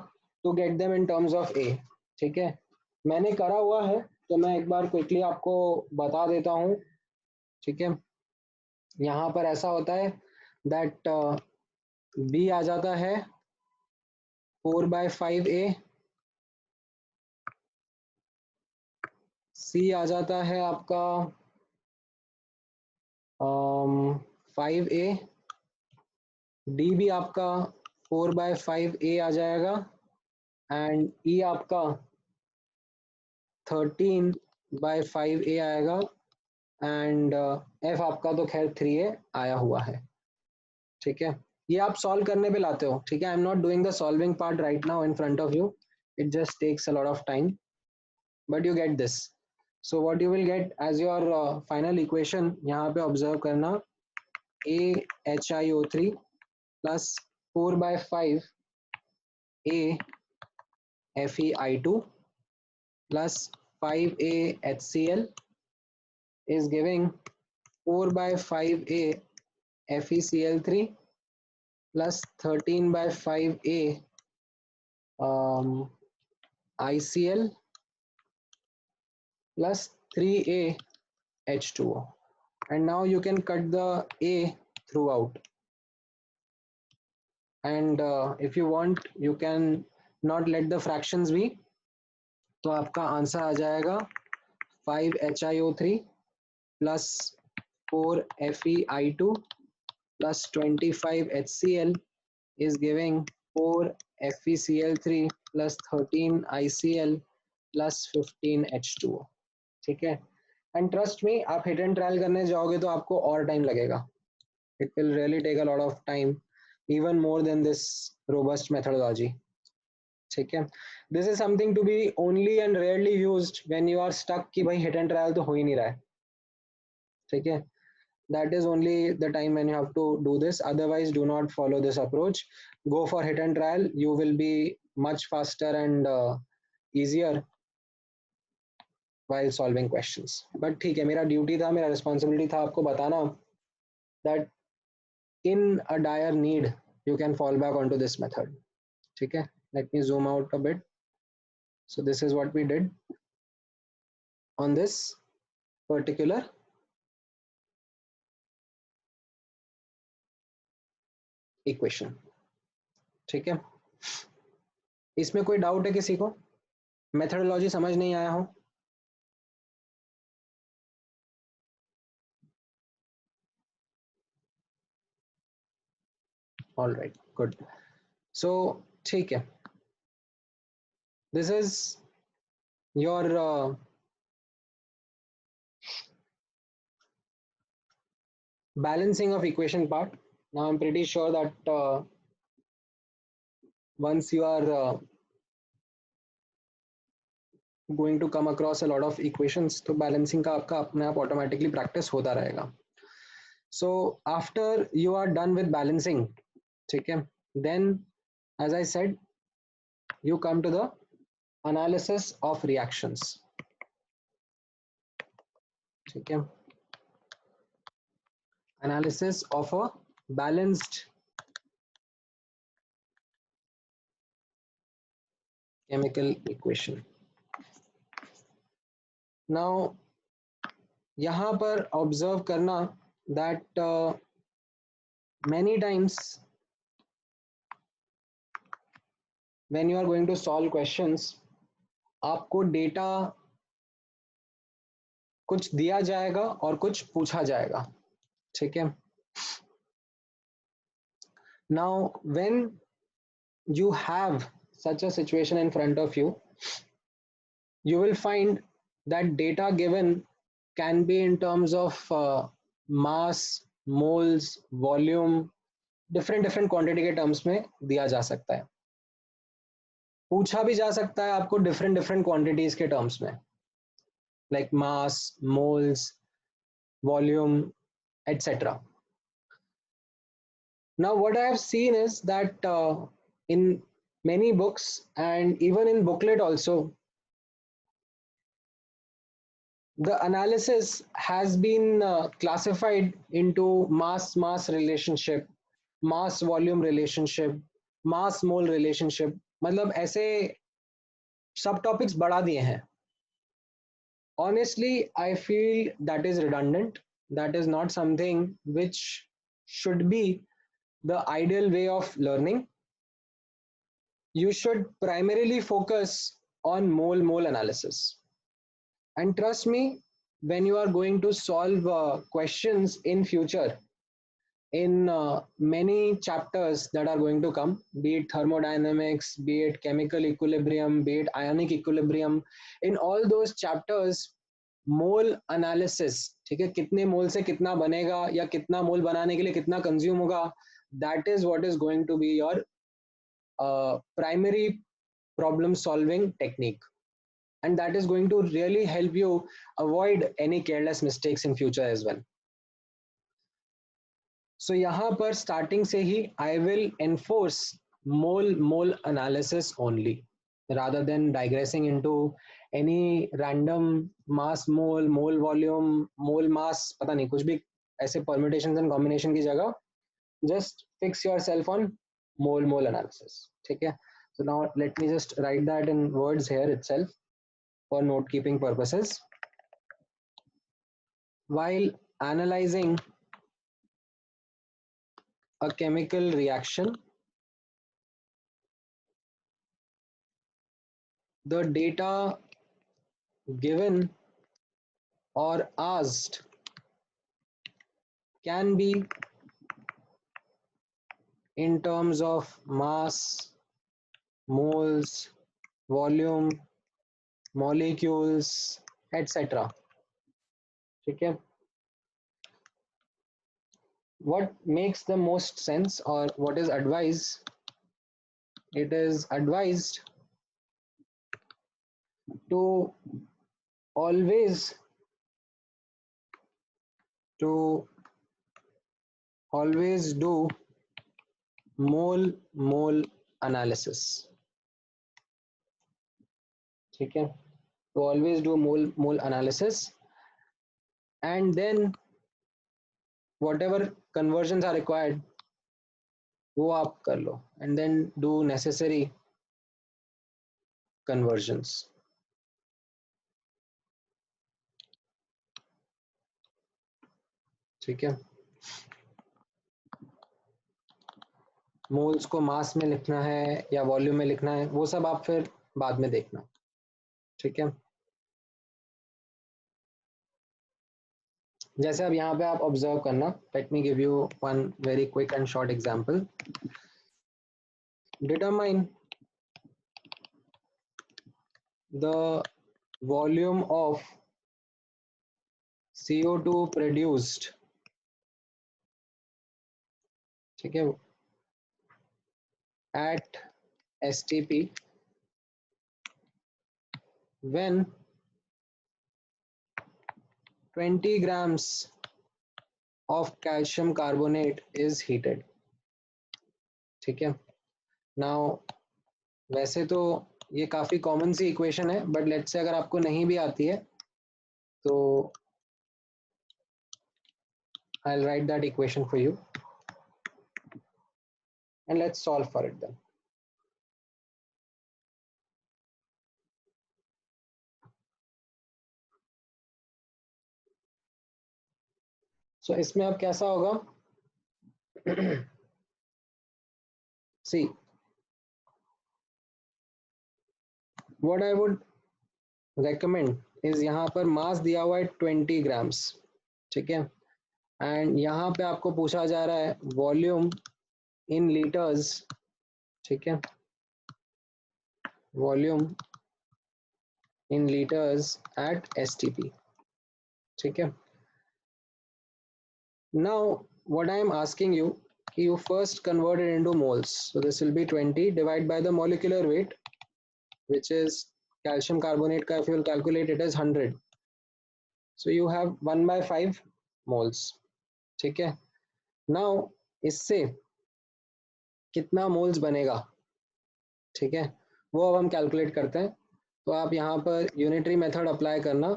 to get them in terms of A. ठीक है, मैंने करा हुआ है तो मैं एक बार क्विकली आपको बता देता हूँ. ठीक है, यहाँ पर ऐसा होता है that B आ जाता है 4/5A, C आ जाता है आपका 5A, D भी आपका 4/5A आ जाएगा एंड E आपका 13/5A आएगा एंड F आपका तो खैर 3A आया हुआ है. ठीक है, ये आप सॉल्व करने पे लाते हो. ठीक है, I am not doing the solving part right now in front of you, it just takes a lot of time, but you get this. So what you will get as your final equation, यहाँ पे observe करना, AHIO3 plus 4/5A FeI2 plus 5A HCl is giving 4/5A FeCl3 plus 13/5A ICl plus 3A H2O. And now you can cut the A throughout. And if you want, you can not let the fractions be. तो आपका answer आ जाएगा 5HiO3 plus 4FeI2 plus 25HCl is giving 4FeCl3 plus 13ICl plus 15H2O. ठीक है, and trust me, आप hit and trial करने जाओगे तो आपको और टाइम लगेगा. It will really take a lot of time, even more than this robust methodology. ठीक है. This is something to be only and rarely used when you are stuck कि भाई hit and trial तो हो ही नहीं रहा है. ठीक है. That is only the time when you have to do this. Otherwise, do not follow this approach. Go for hit and trial. You will be much faster and easier while solving questions. But ठीक है, मेरा duty था, मेरा responsibility था आपको बताना that in a dire need you can fall back onto this method. ठीक है. Let me zoom out a bit. So this is what we did on this particular equation. ठीक है. इसमें कोई डाउट है किसी को? मेथडोलॉजी समझ नहीं आया हो? All right, good. So ठीक है. This is your balancing of equation part. Now I'm pretty sure that once you are going to come across a lot of equations, तो balancing का आपका अपने आप automatically practice होता रहेगा. So after you are done with balancing, ठीक है, then as I said, you come to the analysis of reactions. ठीक है. Analysis of a balanced chemical equation. Now यहाँ पर observe करना that many times when you are going to solve questions, आपको data कुछ दिया जाएगा और कुछ पूछा जाएगा. ठीक है. Now when you have such a situation in front of you, you will find that data given can be in terms of mass, moles, volume, different quantity के terms में दिया जा सकता है. पूछा भी जा सकता है आपको different quantities के terms में, like mass, moles, volume, etc. Now what I have seen is that in many books and even in booklet also, the analysis has been classified into mass relationship, mass volume relationship, mass mole relationship. मतलब ऐसे सब topics बढ़ा दिए हैं. Honestly, I feel that is redundant. That is not something which should be the ideal way of learning. You should primarily focus on mole analysis. And trust me, when you are going to solve questions in future, in many chapters that are going to come, be it thermodynamics, be it chemical equilibrium, be it ionic equilibrium, in all those chapters, mole analysis, ठीक है, कितने मोल से कितना बनेगा या कितना मोल बनाने के लिए कितना कंज्यूम होगा, that is what is going to be your primary problem solving technique, and that is going to really help you avoid any careless mistakes in future as well. So यहाँ पर starting से ही I will enforce mole analysis only rather than digressing into any random mass mole, mole volume, mole mass, पता नहीं कुछ भी ऐसे permutations and combination की जगह just fix yourself on mole analysis. ठीक है. So now let me just write that in words here itself for note keeping purposes. While analyzing a chemical reaction, the data given or asked can be in terms of mass, moles, volume, molecules, etc. ठीक है. What makes the most sense or what is advised? It is advised to always do mole analysis. ठीक है, to always do mole analysis, and then whatever conversions are required वो आप कर लो, and then do necessary conversions. ठीक है, moles को मास में लिखना है या वॉल्यूम में लिखना है वो सब आप फिर बाद में देखना. ठीक है, जैसे अब यहाँ पे आप ऑब्जर्व करना. Let me give you one very quick and short example. Determine the volume of CO2 produced. ठीक है, at STP when 20 grams of calcium carbonate is heated. ठीक है, now वैसे तो ये काफी कॉमन सी इक्वेशन है, बट लेट्स से अगर आपको नहीं भी आती है तो I'll write that equation for you and let's solve for it then. So इसमें अब कैसा होगा? See, what I would recommend is यहाँ पर मास दिया हुआ है 20 ग्राम्स. ठीक है, एंड यहाँ पे आपको पूछा जा रहा है वॉल्यूम इन लीटर्स. ठीक है, volume in litres at STP. ठीक है, now what I am asking you, you first convert it into moles. So this will be 20 divided by the molecular weight, which is calcium carbonate ka if you will calculate it as 100. So you have 1/5 moles. ठीक है, now इससे कितना moles बनेगा? ठीक है, वो अब हम कैलकुलेट करते हैं. तो आप यहाँ पर यूनिटरी मेथड अप्लाई करना.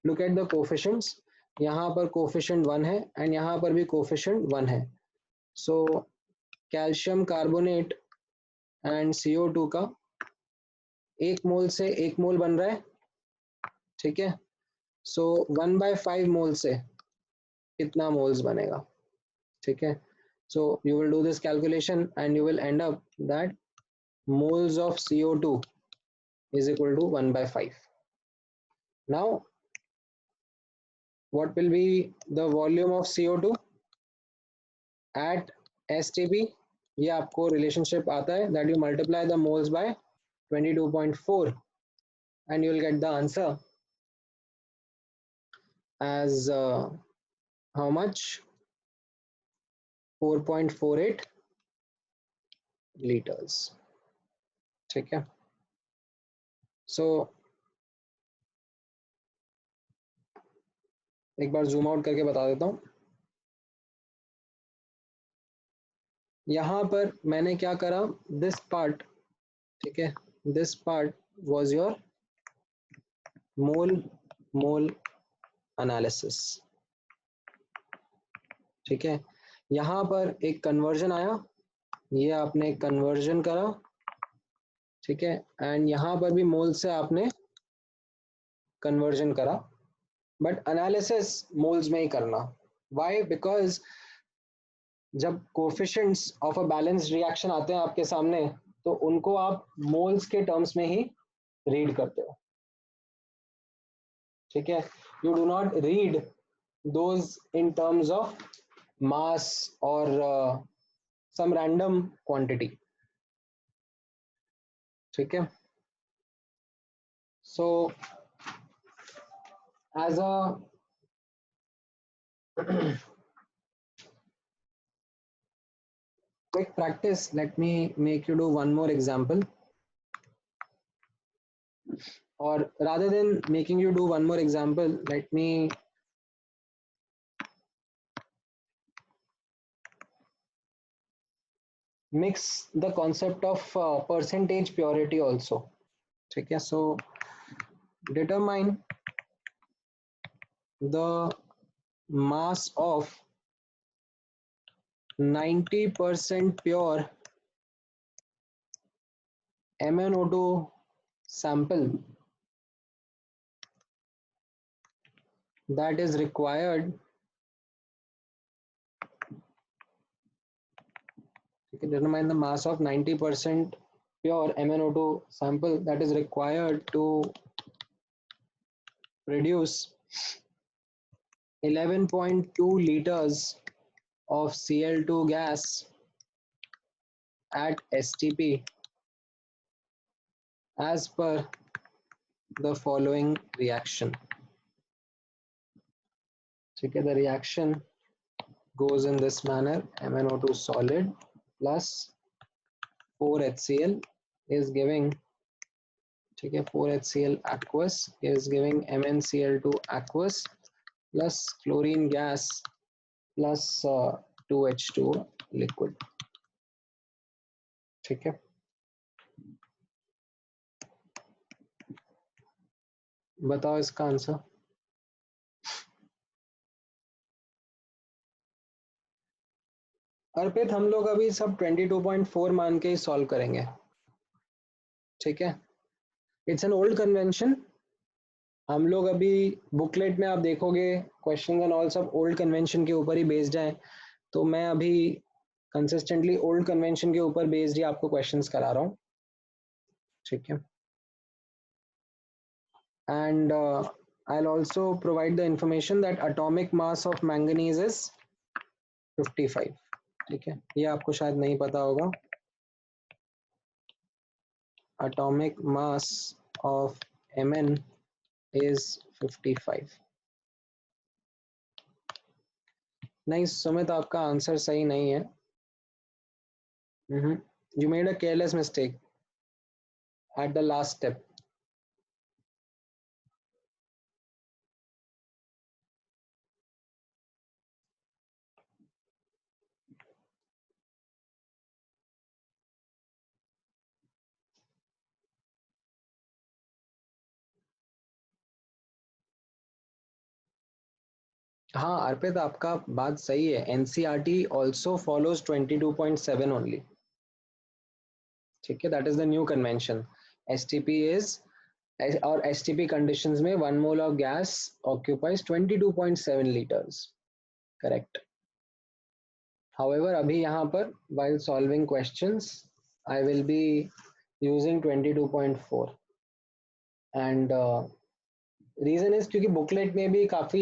Look at the coefficients. यहाँ पर कोफिशिएंट 1 है एंड यहाँ पर भी कोफिशिएंट 1 है. So calcium carbonate and CO2 का 1 मोल से 1 मोल बन रहा है. ठीक है, सो 1/5 मोल से कितना मोल्स बनेगा? ठीक है, so you will do this calculation and you will end up that moles of CO2 is equal to 1/5. Now what will be the volume of CO2 at STP? ये आपको relationship आता है that you multiply the moles by 22.4 and you will get the answer as how much? 4.48 liters. ठीक है, so एक बार zoom out करके बता देता हूँ. यहाँ पर मैंने क्या करा, दिस पार्ट. ठीक है, this part was your mole analysis. ठीक है, यहाँ पर एक कन्वर्जन आया, ये आपने कन्वर्जन करा. ठीक है, एंड यहाँ पर भी मोल से आपने कन्वर्जन करा, बट एनालिसिस मोल्स में ही करना. व्हाई? बिकॉज जब coefficients of a balanced reaction आते हैं आपके सामने तो उनको आप मोल्स के टर्म्स में ही रीड करते हो. ठीक है, you do not read those in terms of mass or some random quantity. ठीक है, so as a quick practice, let me make you do one more example. or rather than making you do one more example, let me mix the concept of percentage purity also. Okay, so determine the mass of 90% pure MnO2 sample that is required. You can determine the mass of 90% pure MnO2 sample that is required to produce 11.2 liters of Cl2 gas at STP as per the following reaction. Okay, the reaction goes in this manner: MnO2 solid plus 4HCl is giving, okay, 4HCl aqueous is giving MnCl2 aqueous plus chlorine gas plus 2H2 liquid. ठीक है, बताओ इसका answer. अर्पित, हम लोग अभी सब 22.4 मान के ही सॉल्व करेंगे, ठीक है। It's an old convention. हम लोग अभी बुकलेट में आप देखोगे क्वेश्चन एंड ऑल सब ओल्ड कन्वेंशन के ऊपर ही बेस्ड हैं, तो मैं अभी कंसिस्टेंटली ओल्ड कन्वेंशन के ऊपर बेस्ड ही आपको क्वेश्चंस करा रहा हूँ, ठीक है। And I'll also provide the information that atomic mass of manganese is 55, ठीक है। ये आपको शायद नहीं पता होगा। Atomic mass of Mn is 55। नहीं सुमित, आपका आंसर सही नहीं है। You made a careless mistake at the last step. हाँ अर्पित, आपका बात सही है। NCERT also follows 22.7 only, ठीक है। That is the new convention. STP is, और STP conditions में 1 mole of gas occupies 22.7 liters, correct. However, अभी यहाँ पर while solving questions I will be using 22.4 and reason is क्योंकि बुकलेट में भी काफी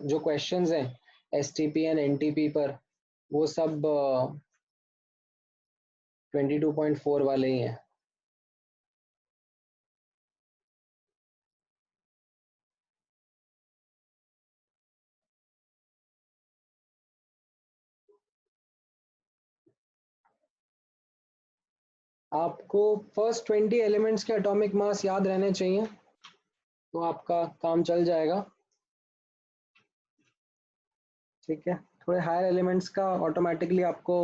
जो क्वेश्चंस हैं STP एंड NTP पर वो सब 22.4 वाले ही हैं। आपको फर्स्ट 20 एलिमेंट्स के एटॉमिक मास याद रहने चाहिए, तो आपका काम चल जाएगा, ठीक है। थोड़े हायर एलिमेंट्स का ऑटोमेटिकली आपको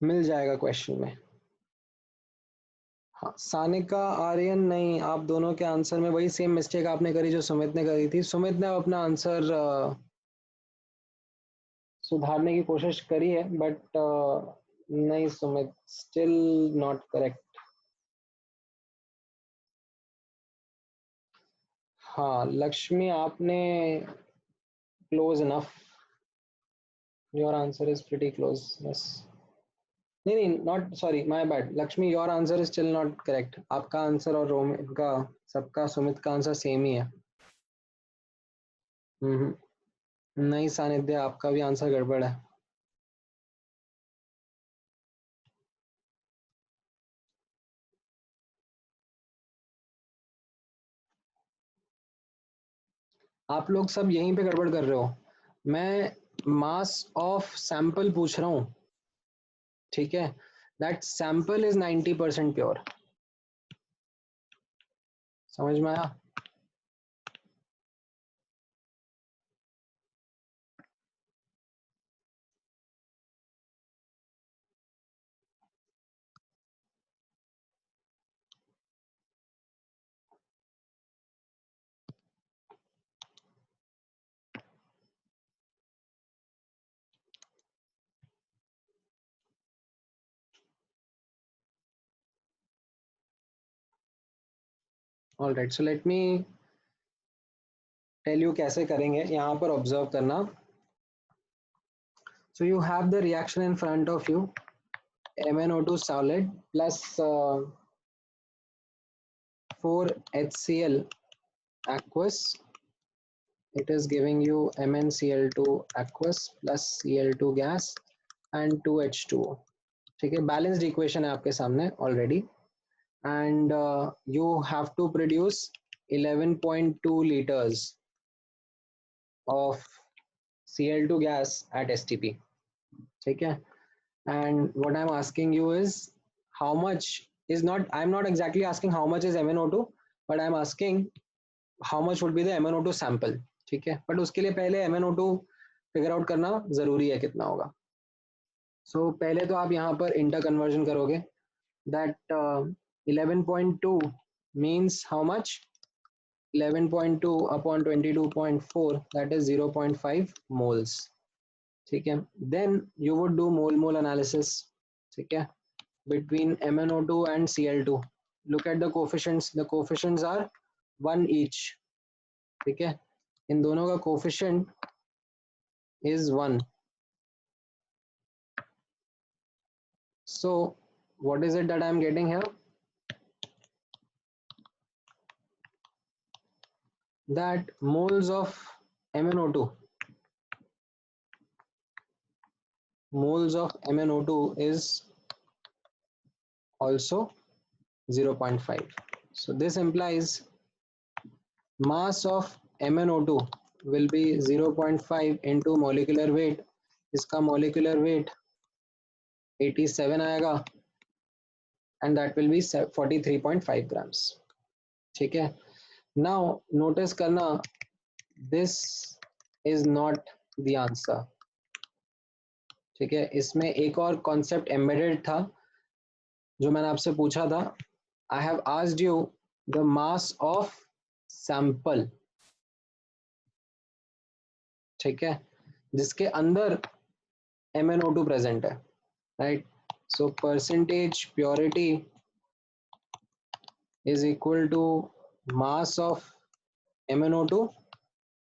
मिल जाएगा क्वेश्चन में। हाँ, सानिका आर्यन नहीं, आप दोनों के आंसर में वही सेम मिस्टेक आपने करी जो सुमित ने करी थी। सुमित ने अपना आंसर सुधारने की कोशिश करी है, बट नहीं सुमित, स्टिल नॉट करेक्ट। हाँ लक्ष्मी, आपने close enough, your answer is pretty close, yes. नहीं, not, sorry, my bad Lakshmi, your answer is still not correct. आपका आंसर और रोमित का, सबका, सुमित का आंसर सेम ही है। नहीं सानिध्य, आपका भी आंसर गड़बड़ है। आप लोग सब यहीं पे गड़बड़ कर रहे हो। मैं मास ऑफ सैंपल पूछ रहा हूँ, ठीक है। that sample is 90% pure. समझ में आया? All right, so let me tell you कैसे करेंगे. यहाँ पर observe करना. So you have the reaction in front of you, MnO2 solid plus 4HCl aqueous. It is giving you MnCl2 aqueous plus Cl2 gas and 2H2O. ठीक है, balanced equation है आपके सामने already. And you have to produce 11.2 liters of Cl2 gas at STP. ठीक है, and what I'm asking you is how much is not, I'm not exactly asking how much is MnO2, but I'm asking how much would be the MnO2 sample. ठीक है, but उसके लिए पहले MnO2 figure out करना जरूरी है कितना होगा. So पहले तो आप यहाँ पर इंटर कन्वर्जन करोगे. That 11.2 means how much? 11.2 upon 22.4, that is 0.5 moles. ठीक है, then you would do mole analysis. ठीक है, between MnO2 and Cl2. Look at the coefficients. The coefficients are 1 each. ठीक है, इन दोनों का coefficient is 1. So what is it that I am getting here? That moles of MnO2, is also 0.5. So this implies mass of MnO2 will be 0.5 into molecular weight. इसका molecular weight 87 आएगा and that will be 43.5 grams. ठीक है, now notice करना, this is not the answer. ठीक है, इसमें एक और concept embedded था जो मैंने आपसे पूछा था. I have asked you the mass of sample. ठीक है, जिसके अंदर MnO2 present है, right? So percentage purity is equal to mass of MnO2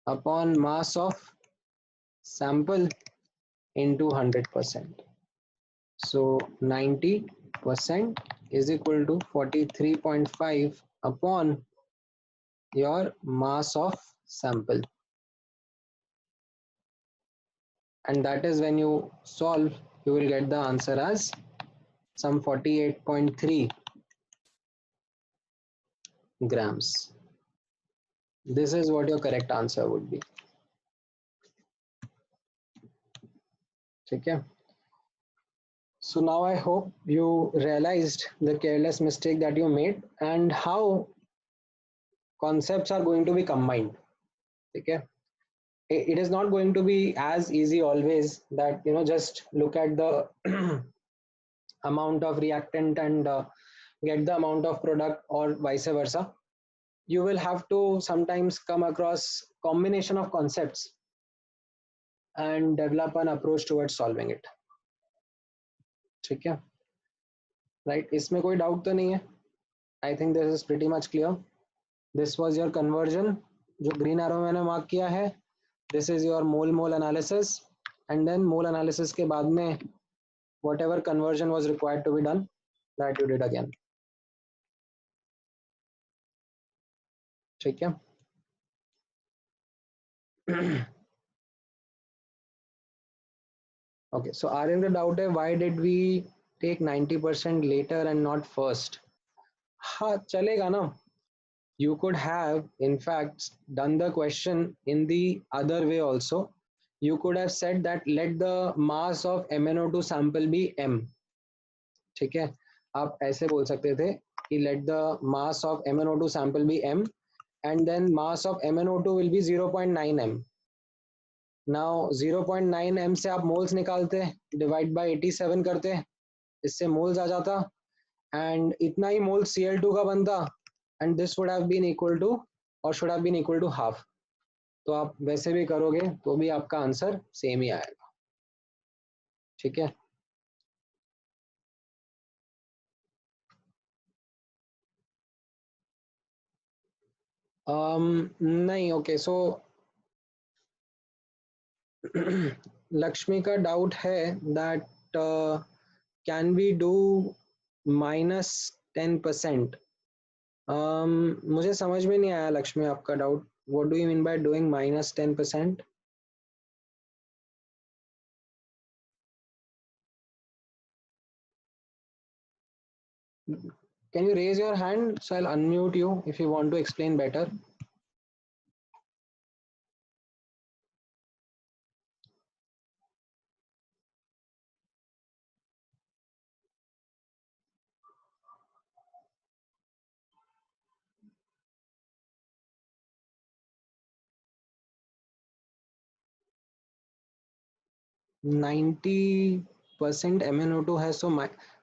upon mass of sample into 100%. So 90% is equal to 43.5 upon your mass of sample. And that is when you solve, you will get the answer as some 48.3 grams. This is what your correct answer would be. Okay. So now I hope you realized the careless mistake that you made and how concepts are going to be combined. Okay. It is not going to be as easy always that, you know, just look at the amount of reactant and get the amount of product or vice versa. You will have to sometimes come across combination of concepts and develop an approach towards solving it. ठीक है, right? इसमें कोई doubt तो नहीं है? I think this is pretty much clear. This was your conversion, जो green arrow मैंने mark किया है. This is your mole analysis, and then mole analysis के बाद में whatever conversion was required to be done, that you did again. ठीक है. Okay, so are the doubt है why did we take 90% later and not first? हाँ चलेगा ना. You could have in fact done the question in the other way also. You could have said that let the mass of MnO2 sample be M. ठीक है, आप ऐसे बोल सकते थे कि let the mass of MnO2 sample be m and then mass of MnO2 will be 0.9 m. Now 0.9 m से आप मोल्स निकालते, डिवाइड बाय 87 करते, इससे मोल्स आ जाता, एंड इतना ही मोल्स Cl2 का बनता, and this would have been equal to और should have been equal to half. तो आप वैसे भी करोगे तो भी आपका आंसर सेम ही आएगा. ठीक है, नहीं, ओके, सो लक्ष्मी का डाउट है दैट कैन वी डू -10%. मुझे समझ में नहीं आया लक्ष्मी आपका doubt. What do you mean by doing -10%? Can you raise your hand so I'll unmute you if you want to explain better? %90 MnO2 has so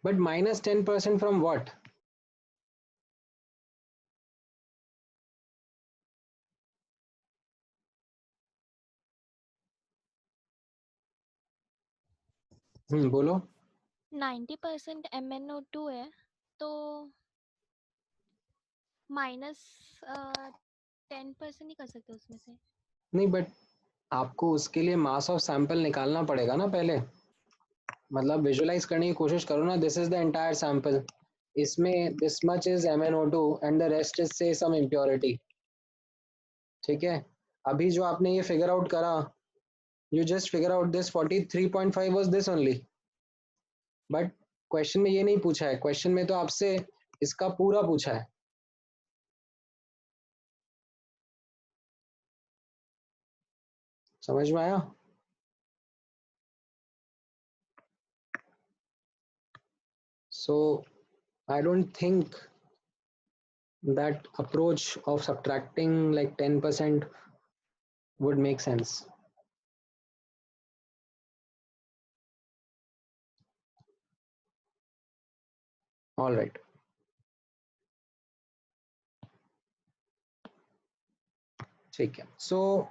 but -10% from what? बोलो.
90% MnO2 है तो -10% ही कर सकते हो उसमें से.
नहीं, बट आपको उसके लिए मास ऑफ सैंपल निकालना पड़ेगा ना पहले. मतलब विजुअलाइज करने की कोशिश करो ना. This is the entire sample, इसमें this much is MnO2 and the rest is say some impurity. ठीक है, अभी जो आपने ये फिगर आउट करा, you just figure out this 43.5 was this only. But question में ये नहीं पूछा है. क्वेश्चन में तो आपसे इसका पूरा पूछा है. समझ में आया? So I don't think that approach of subtracting like 10% would make sense. All right. ठीक है. So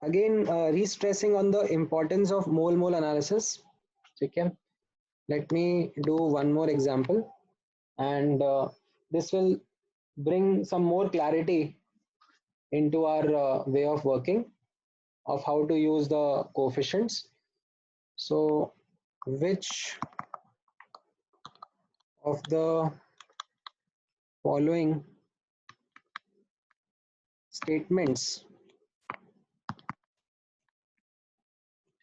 again, re-stressing on the importance of mole analysis. ठीक है. Let me do one more example, and this will bring some more clarity into our way of working of how to use the coefficients. So which of the following statements,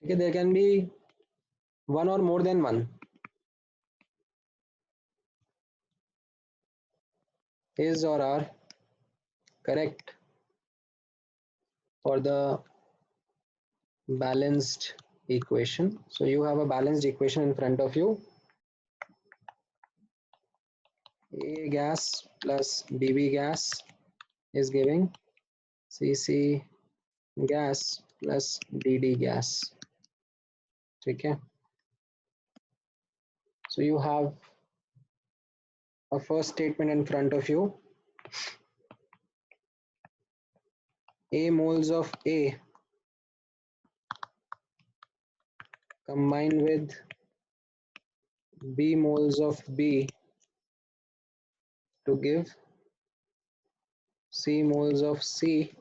okay, there can be one or more than one, is or are correct for the balanced equation. So you have a balanced equation in front of you. A gas plus BB gas is giving CC gas plus DD gas. Okay, so you have a first statement in front of you. A moles of A combined with B moles of B to give C moles of C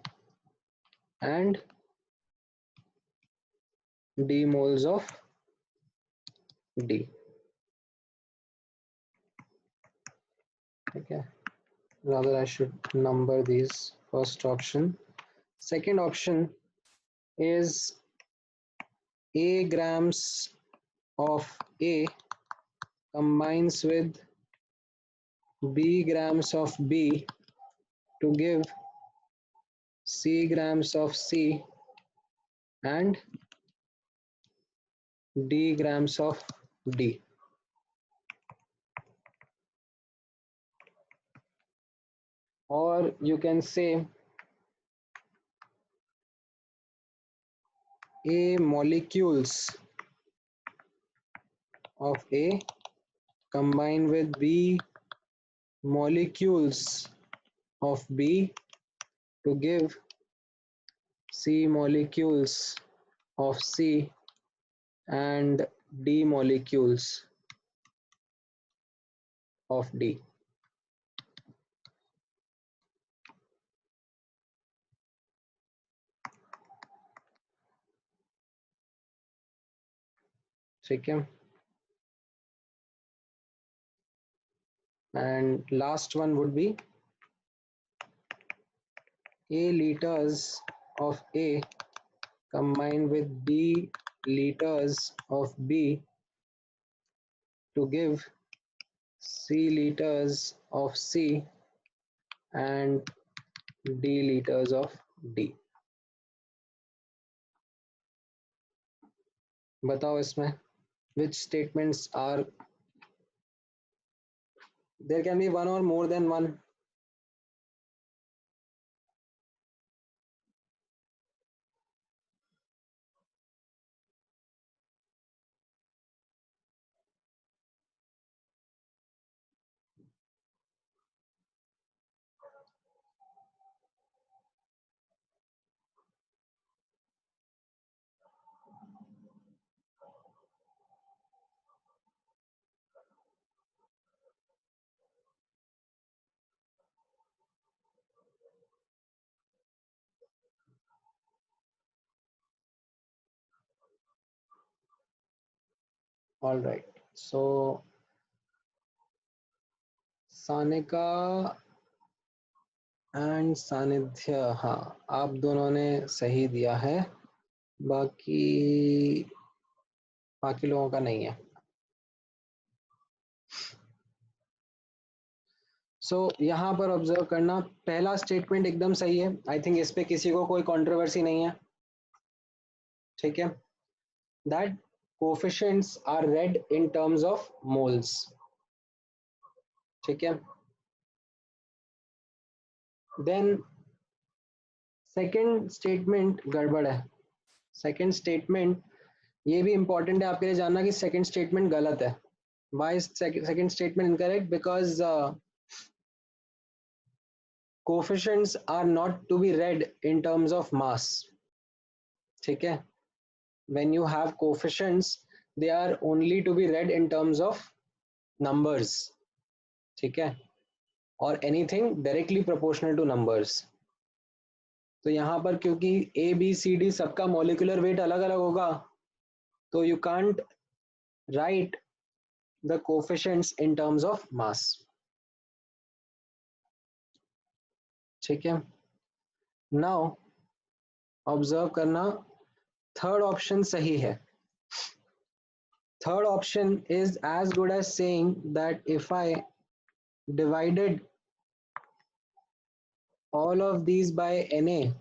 and D moles of D. Okay, rather I should number these. First option. Second option is A grams of A combines with B grams of B to give C grams of C and D grams of D. Or you can say A molecules of A combined with B molecules of B to give C molecules of C and D molecules of D. ठीक है. And last one would be A liters of A combined with B liters of B to give C liters of C and D liters of D. बताओ इसमें which statements are, there can be one or more than one. All right, so Sanika and सानिध्य, हाँ आप दोनों ने सही दिया है, बाकी बाकी लोगों का नहीं है. सो यहाँ पर ऑब्जर्व करना, पहला स्टेटमेंट एकदम सही है. आई थिंक इस पे किसी को कोई कंट्रोवर्सी नहीं है. ठीक है. That coefficients are read in terms of moles. ठीक है. देन सेकंड स्टेटमेंट गड़बड़ है. सेकंड स्टेटमेंट, ये भी इंपॉर्टेंट है आपके लिए जानना कि सेकंड स्टेटमेंट गलत है. Why second statement incorrect? Because coefficients are not to be read in terms of mass. ठीक है. When you have coefficients, they are only to be read in terms of numbers. ठीक है. or anything directly proportional to numbers. तो यहाँ पर क्योंकि A, B, C, D सबका molecular weight अलग अलग होगा, तो you can't write the coefficients in terms of mass. ठीक है. Now observe करना, थर्ड ऑप्शन सही है. Third option is as good as saying that if I divided all of these by Na,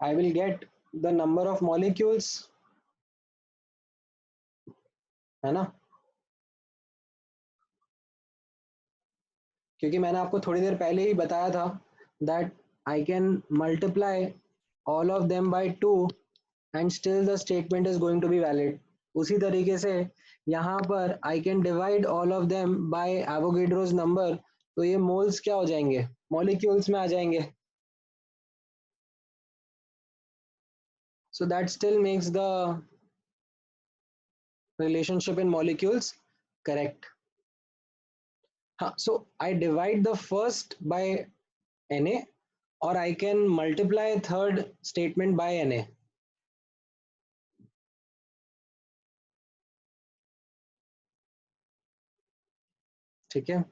I will get the number of molecules, है ना. क्योंकि मैंने आपको थोड़ी देर पहले ही बताया था that I can multiply all of them by 2 and still the statement is going to be valid. उसी तरीके से यहाँ पर I can divide all of them by Avogadro's number, तो ये मोल्स क्या हो जाएंगे? मॉलिक्यूल्स में आ जाएंगे. So that still makes the relationship in molecules correct. So I divide the first by Na, or I can multiply third statement by Na. ठीक है.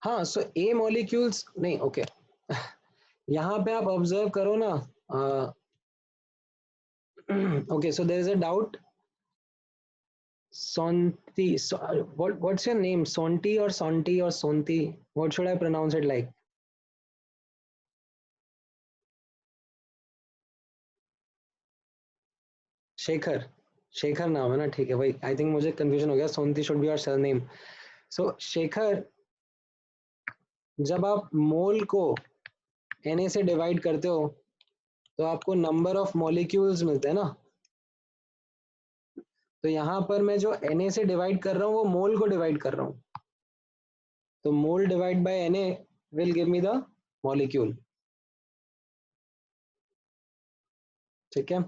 हाँ, सो ए मॉलिक्यूल्स नहीं, ओके यहाँ पे आप ऑब्जर्व करो ना, Okay, so there is a doubt. Sonti, what's your name? Sonti or Sonti or Sonti? What should I pronounce it like? Shekhar. Shekhar नाम है ना, ठीक है भाई. आई थिंक मुझे कंफ्यूजन हो गया. सोंती शुड बी योर सरनेम. सो शेखर, जब आप मोल को Na से डिवाइड करते हो तो आपको नंबर ऑफ मॉलिक्यूल्स मिलते हैं ना. तो यहां पर मैं जो Na से डिवाइड कर रहा हूं वो मोल को डिवाइड कर रहा हूं. तो मोल divide by Na will give me the molecule. ठीक है.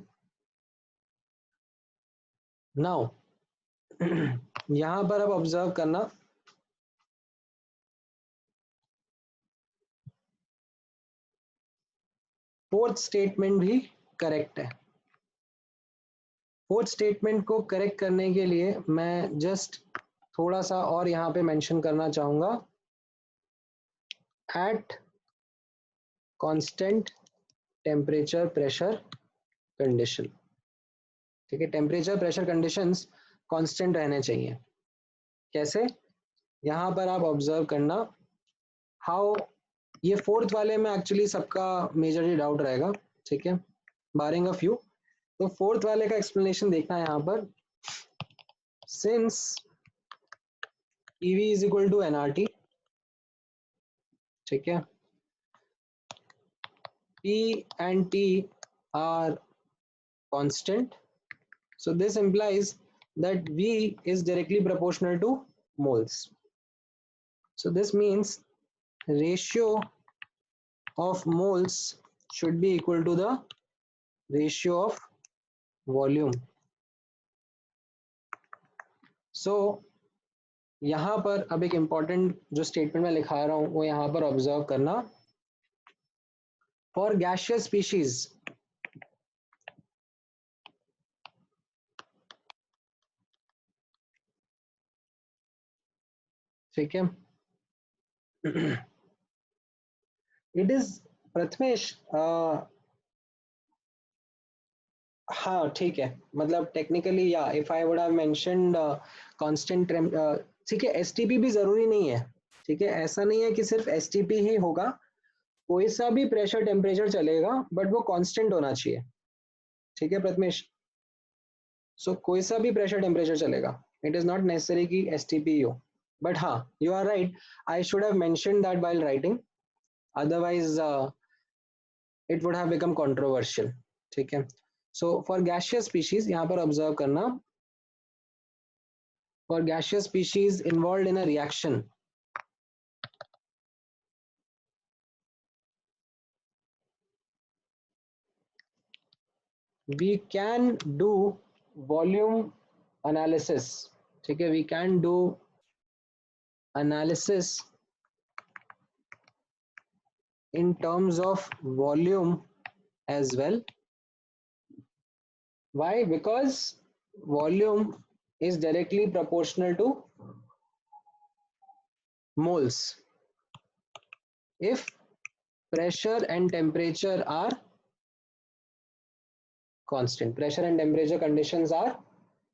नाउ यहां पर अब ऑब्जर्व करना, फोर्थ स्टेटमेंट भी करेक्ट है. फोर्थ स्टेटमेंट को करेक्ट करने के लिए मैं जस्ट थोड़ा सा और यहाँ पे मेंशन करना चाहूंगा. At constant temperature pressure condition. ठीक है, टेम्परेचर प्रेशर कंडीशंस कांस्टेंट रहने चाहिए. कैसे? यहाँ पर आप ऑब्जर्व करना हाउ. ये फोर्थ वाले में एक्चुअली सबका मेजरली डाउट रहेगा. ठीक है, बारिंग अ फ्यू. तो फोर्थ वाले का एक्सप्लेनेशन देखना है यहाँ पर. Since PV is equal to nRT. ठीक है, P and T are constant, so this implies that V is directly proportional to moles. So this means ratio of moles should be equal to the ratio of volume. So यहाँ पर अब एक important जो statement मैं लिखा रहा हूँ वो यहाँ पर observe करना. For gaseous species, ठीक है, it is प्रथमेश. हाँ ठीक है, मतलब टेक्निकली या if I would have mentioned constant. ठीक है, एसटीपी भी जरूरी नहीं है. ठीक है, ऐसा नहीं है कि सिर्फ एसटीपी ही होगा, कोई सा भी प्रेशर टेम्परेचर चलेगा बट वो कांस्टेंट होना चाहिए. ठीक है प्रथमेश, सो कोई सा भी प्रेशर टेम्परेचर चलेगा. इट इज नॉट नेसेसरी कि एसटीपी हो. बट हाँ, you are right, I should have mentioned that while writing, otherwise it would have become controversial. ठीक है, so for gaseous species यहाँ पर observe करना, for gaseous species involved in a reaction, we can do volume analysis. ठीक है, we can do analysis in terms of volume as well. Why? Because volume is directly proportional to moles if pressure and temperature are constant. Pressure and temperature conditions are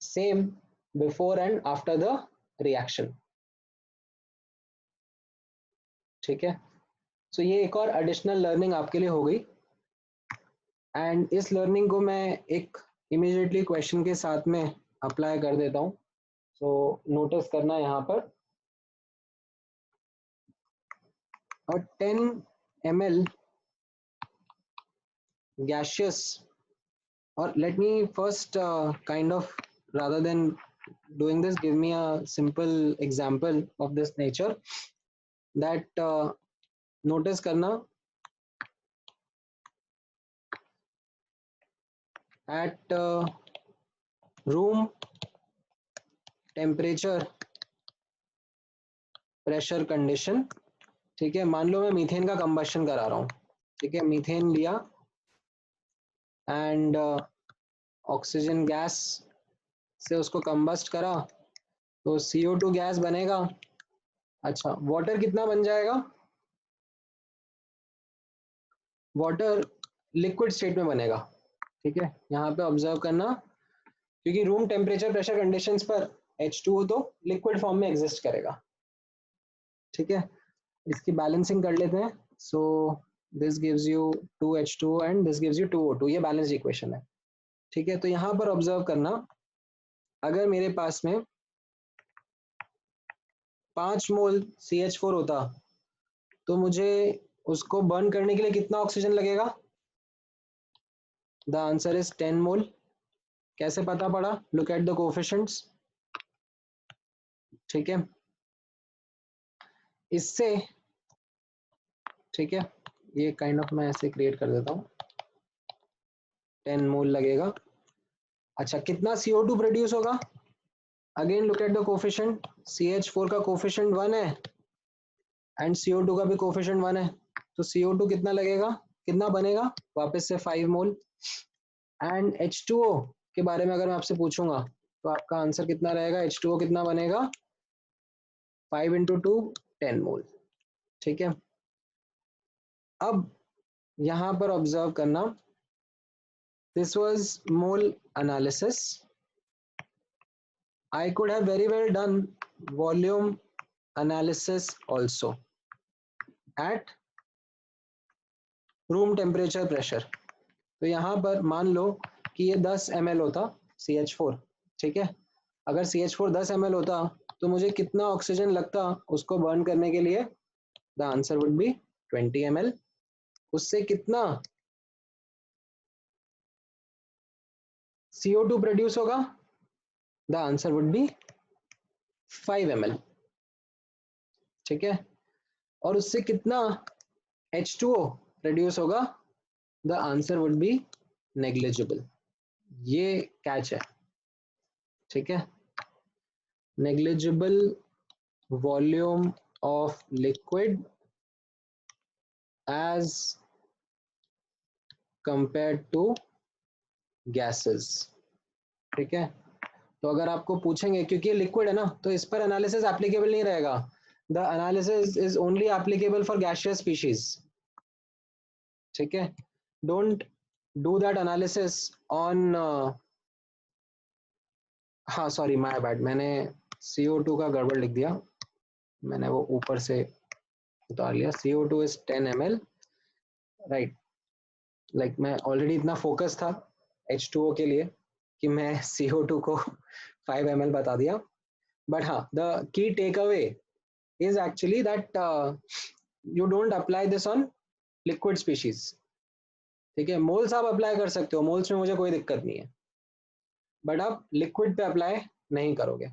same before and after the reaction. ठीक है, सो ये एक और additional learning आपके लिए हो गई. And इस लर्निंग को मैं एक इमीडिएटली क्वेश्चन के साथ में अप्लाई कर देता हूँ. सो नोटिस करना यहाँ पर, और 10 ml gaseous, or let me first kind of, rather than doing this, give me a simple example of this nature, that notice करना, at room temperature pressure condition. ठीक है, मान लो मैं मीथेन का कंबशन करा रहा हूँ. ठीक है, मीथेन लिया एंड ऑक्सीजन गैस से उसको कंबस्ट करा तो CO2 गैस बनेगा. अच्छा, वाटर कितना बन जाएगा? वाटर लिक्विड स्टेट में बनेगा. ठीक है, यहाँ पे ऑब्जर्व करना, क्योंकि रूम टेम्परेचर प्रेशर कंडीशंस पर H2O तो लिक्विड फॉर्म में एग्जिस्ट करेगा। ठीक है, इसकी बैलेंसिंग कर लेते हैं। So this gives you 2H2O and this gives you 2O2, ये बैलेंस्ड इक्वेशन है। ठीक है, तो यहाँ पर ऑब्जर्व करना, अगर मेरे पास में 5 मोल CH4 होता तो मुझे उसको बर्न करने के लिए कितना ऑक्सीजन लगेगा? द आंसर इज 10 मोल। कैसे पता पड़ा? Look at the coefficients. ठीक है, इससे, ठीक है, ये काइंड ऑफ मैं ऐसे क्रिएट कर देता हूँ, 10 मोल लगेगा। अच्छा, कितना CO2 प्रोड्यूस होगा? Again look at the coefficient, CH4 का कोफिशिएंट 1 है एंड CO2 का भी कोफिशिएंट 1 है, तो CO2 कितना लगेगा, कितना बनेगा? वापस से 5 मोल। एंड H2O के बारे में अगर मैं आपसे पूछूंगा तो आपका आंसर कितना रहेगा? H2O कितना बनेगा? 5 इंटू 2 10 मोल। ठीक है, अब यहां पर ऑब्जर्व करना, this was mole analysis. I could have very well done volume analysis also at room temperature pressure। तो यहाँ पर मान लो कि ये 10 ml होता CH4। ठीक है, अगर CH4 10 ml होता तो मुझे कितना ऑक्सीजन लगता उसको बर्न करने के लिए? The answer would B 20 ml। उससे कितना CO2 प्रोड्यूस होगा? The answer would B 5 ml। ठीक है, और उससे कितना H2O प्रोड्यूस होगा? The answer would be negligible. ये कैच है। ठीक है, negligible volume of liquid as compared to gases. ठीक है, तो अगर आपको पूछेंगे, क्योंकि लिक्विड है ना, तो इस पर एनालिसिस एप्लीकेबल नहीं रहेगा। The analysis is only applicable for gaseous species. ठीक है, don't do that analysis on, हाँ सॉरी माय बैड, मैंने CO2 का गड़बड़ लिख दिया, मैंने वो ऊपर से उतार लिया। CO2 is 10 ml, right. Like मैं ऑलरेडी इतना फोकस था H2O के लिए कि मैं CO2 को 5 ml बता दिया। बट हाँ, the key take away is actually that you don't apply this on liquid species. ठीक है, मोल्स आप अप्लाई कर सकते हो, मोल्स में मुझे कोई दिक्कत नहीं है, बट आप लिक्विड पे अप्लाई नहीं करोगे।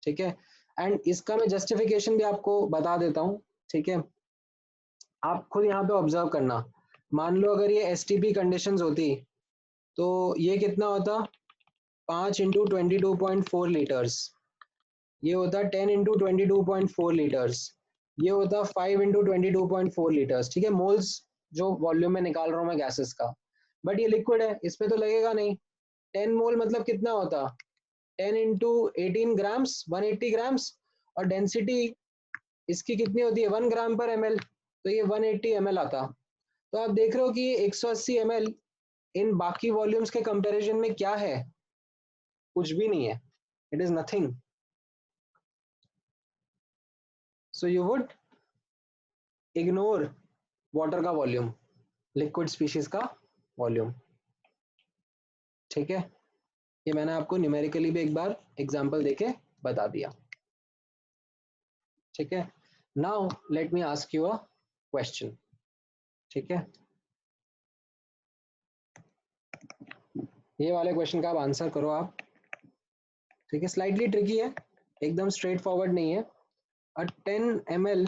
ठीक है, एंड इसका मैं जस्टिफिकेशन भी आपको बता देता हूँ। ठीक है, आप खुद यहाँ पे ऑब्जर्व करना, मान लो अगर ये STP कंडीशंस होती तो ये कितना होता? 5 इंटू 22.4 लीटर्स, ये होता 10 इंटू 22.4 लीटर्स, ये होता 5 इंटू 22.4 लीटर्स। ठीक है, मोल्स जो वॉल्यूम में निकाल रहा हूँ मैं गैसेस का, बट ये लिक्विड है, इसमें तो लगेगा नहीं। 10 मोल मतलब कितना होता? 10 इंटू 18 ग्राम्स, 180 ग्राम्स, और डेंसिटी इसकी कितनी होती है? 1 ग्राम पर ml, तो ये 180 ml आता। तो आप देख रहे हो कि ये 180 ml इन बाकी वॉल्यूम्स के कंपैरिजन में क्या है? कुछ भी नहीं है, it is nothing. So you would ignore water का वॉल्यूम, लिक्विड स्पीशीज का वॉल्यूम। ठीक है, ये मैंने आपको न्यूमेरिकली भी एक बार एग्जांपल देके बता दिया। ठीक है, now let me ask you a question. ठीक है, ये वाले क्वेश्चन का आप आंसर करो आप। ठीक है, स्लाइटली ट्रिकी है, एकदम स्ट्रेट फॉरवर्ड नहीं है। अ 10 ml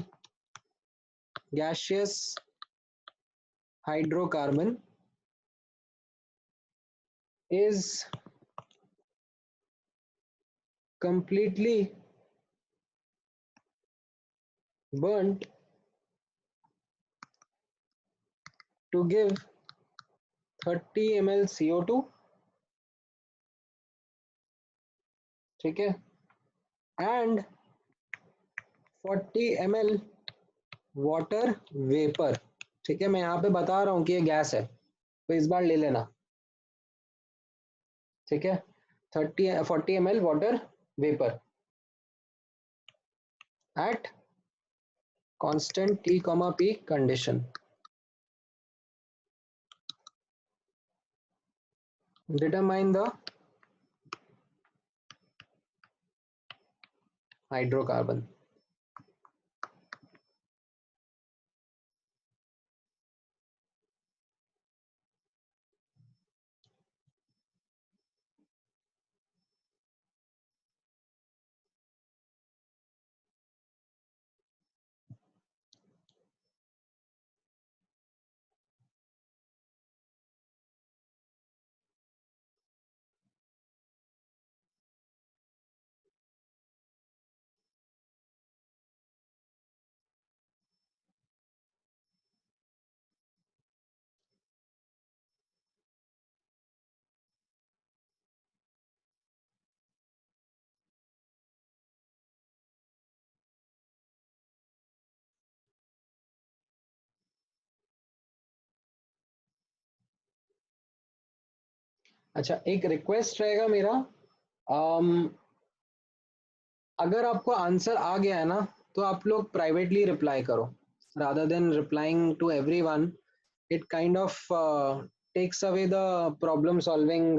gaseous hydrocarbon is completely burnt to give 30 ml CO2। ठीक है, एंड 40 ml वाटर वेपर। ठीक है, मैं यहाँ पे बता रहा हूँ कि ये गैस है, तो इस बार ले लेना। ठीक है, 40 ml water vapour at constant T, P condition. Determine the hydrocarbon. अच्छा, एक रिक्वेस्ट रहेगा मेरा, अगर आपको आंसर आ गया है ना तो आप लोग प्राइवेटली रिप्लाई करो, rather than replying to everyone. It kind of takes away the problem solving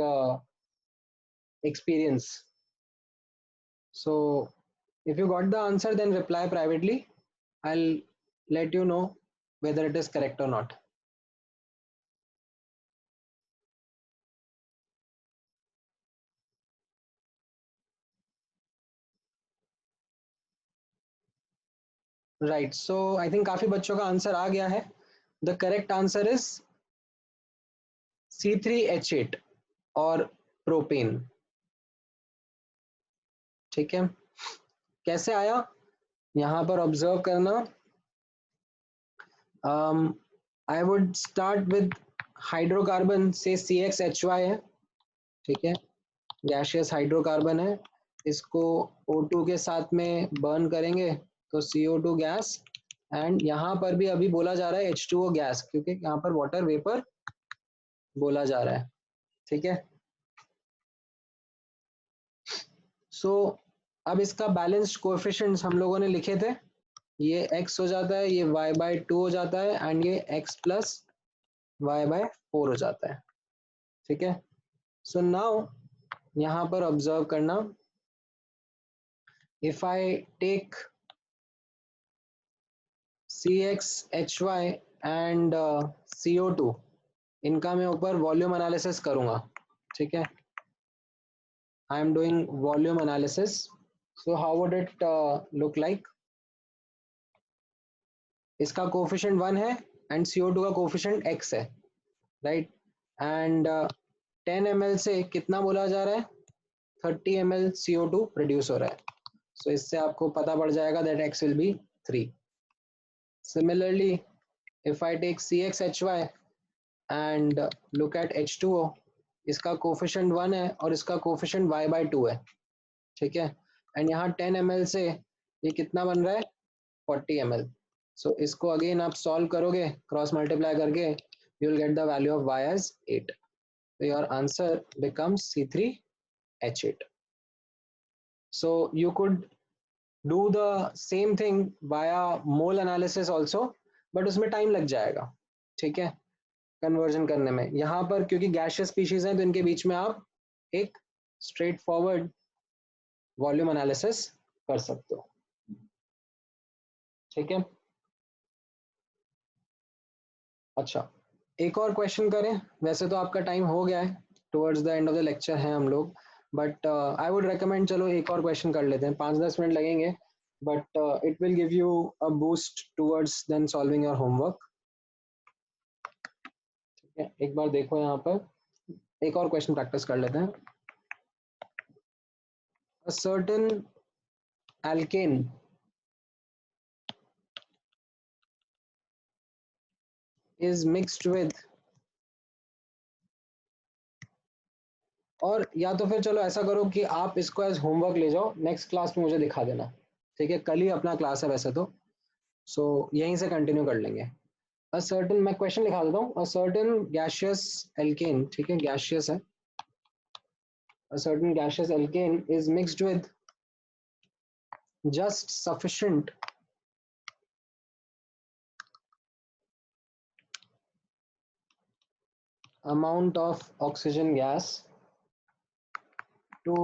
experience. So if you got the answer, then reply privately. I'll let you know whether it is correct or not. Right, so I think काफी बच्चों का answer आ गया है. The correct answer is C3H8 और propane. ठीक है, कैसे आया यहाँ पर ऑब्जर्व करना. I would start with hydrocarbon से CXHY है. ठीक है, गैशियस हाइड्रोकार्बन है, इसको O2 के साथ में बर्न करेंगे तो CO2 गैस, एंड यहाँ पर भी अभी बोला जा रहा है H2O गैस, क्योंकि यहाँ पर वाटर वेपर बोला जा रहा है. ठीक है, सो अब इसका बैलेंस्ड कोएफिशिएंट्स हम लोगों ने लिखे थे, ये x हो जाता है, ये y/2 हो जाता है, एंड ये x + y/4 हो जाता है. ठीक है, सो नाउ यहाँ पर ऑब्जर्व करना, if I take CXHY and CO2, इनका मैं ऊपर वॉल्यूम एनालिसिस करूंगा. ठीक है, I am doing volume analysis. So how would it look like. इसका कोफिशिएंट 1 है एंड CO2 का कोफिशिएंट x है, राइट. एंड 10 ml से कितना बोला जा रहा है, 30 ml CO2 प्रोड्यूस हो रहा है. सो इससे आपको पता पड़ जाएगा that x will be 3. Similarly, if I take CXHY and look at H2O, इसका कोफिशिएंट 1 है और इसका कोफिशिएंट y/2 है. ठीक है, एंड यहाँ 10 ml से ये कितना बन रहा है, 40 ml. सो इसको अगेन आप सॉल्व करोगे क्रॉस मल्टीप्लाई करके, you will get the value of y as 8. So your answer becomes C3H8. So you could do the same thing via mole analysis also, but उसमें टाइम लग जाएगा. ठीक है, conversion करने में. यहाँ पर क्योंकि गैशियस स्पीशीज हैं तो इनके बीच में आप एक स्ट्रेट फॉरवर्ड वॉल्यूम एनालिसिस कर सकते हो. ठीक है, अच्छा एक और क्वेश्चन करें. वैसे तो आपका टाइम हो गया है, towards the end of the lecture है हम लोग, बट आई वुड रिकमेंड, चलो एक और क्वेश्चन कर लेते हैं. 5-10 मिनट लगेंगे, but it will give you a boost towards then solving your homework. ठीक है, एक बार देखो यहाँ पर, एक और क्वेश्चन प्रैक्टिस कर लेते हैं. A certain alkane is mixed with, और या तो फिर चलो ऐसा करो कि आप इसको एज होमवर्क ले जाओ, नेक्स्ट क्लास में मुझे दिखा देना. ठीक है, कल ही अपना क्लास है वैसे तो, सो यहीं से कंटिन्यू कर लेंगे. अ सर्टेन, मैं क्वेश्चन लिखा देता हूँ. अ सर्टेन गैशियस एल्केन, ठीक है गैशियस है, a certain gaseous alkane is mixed with just sufficient amount of oxygen gas to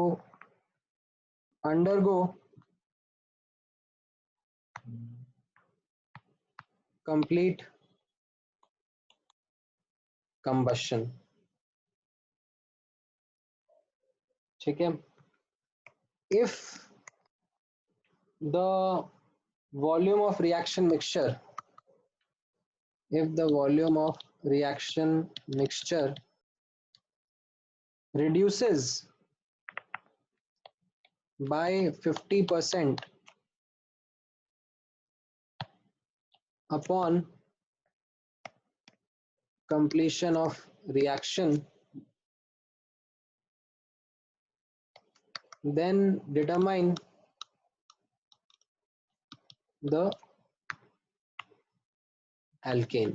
undergo complete combustion. ठीक है. If the volume of reaction mixture reduces by 50% upon completion of reaction, then determine the alkane.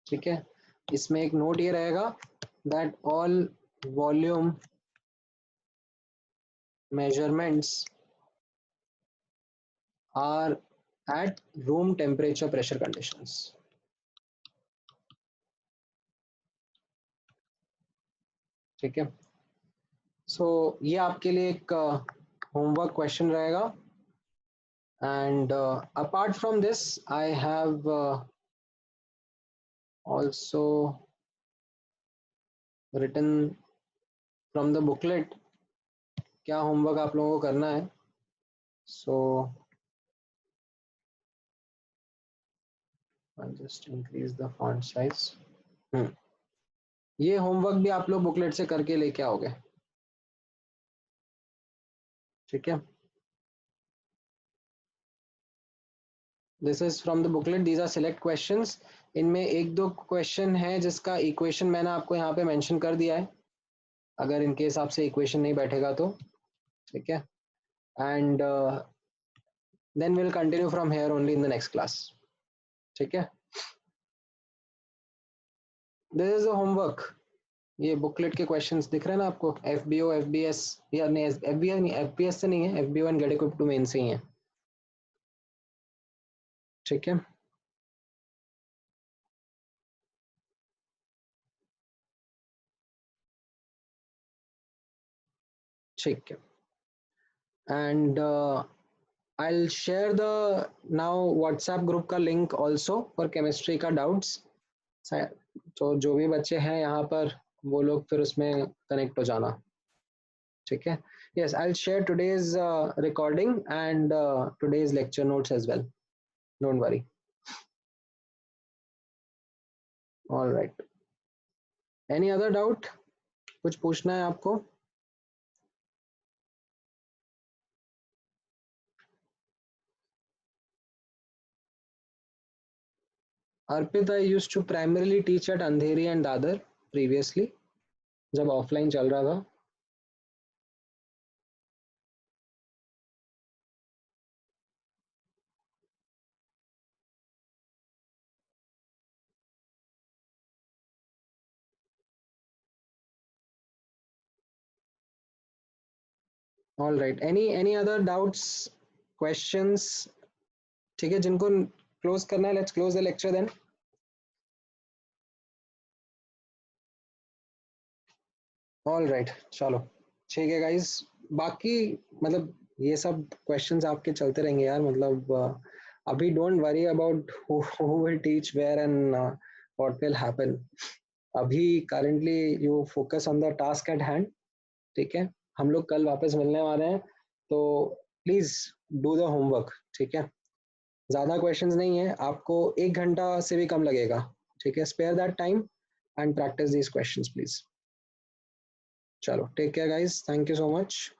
ठीक है. इसमें एक note ये रहेगा that all volume measurements are at room temperature pressure conditions. ठीक है. So ये आपके लिए एक homework question रहेगा. And apart from this, I have also written from the booklet क्या homework आप लोगों को करना है. So I'll just increase the font size. ये homework भी आप लोग booklet से करके लेके आओगे. ठीक है. This is from the booklet. These are select questions. इनमें एक दो question है जिसका equation मैंने आपको यहाँ पे mention कर दिया है. अगर इनके हिसाब से equation नहीं बैठेगा तो ठीक है. And then we'll continue from here only in the next class. ठीक है. This is the homework. ये बुकलेट के क्वेश्चंस दिख रहे हैं ना आपको. FBO, FBS या नहीं, FBS नहीं, FPS से नहीं है, FBO and get equipped to main से ही है. ठीक है. ठीक है. And I'll share the now WhatsApp group का link also for chemistry का doubts. तो जो भी बच्चे हैं यहाँ पर वो लोग फिर उसमें कनेक्ट हो जाना. ठीक है. Yes, I'll share today's recording and today's lecture notes as well. Don't worry. All right. Any other doubt? कुछ पूछना है आपको? Arpit, I used to primarily teach at Andheri and Dadar previously, जब offline चल रहा था. All right. Any other doubts, questions? ठीक है. जिनको close करना है, let's close the lecture then. All right. चलो. ठीक है guys. बाकी मतलब ये सब questions आपके चलते रहेंगे यार. मतलब अभी don't worry about who will teach where and what will happen. अभी currently you focus on the task at hand. ठीक है. हम लोग कल वापस मिलने वाले हैं तो प्लीज डू द होमवर्क. ठीक है. ज्यादा क्वेश्चंस नहीं है. आपको 1 घंटा से भी कम लगेगा. ठीक है. Spare that time and practice these questions please. चलो. Take care guys. Thank you so much.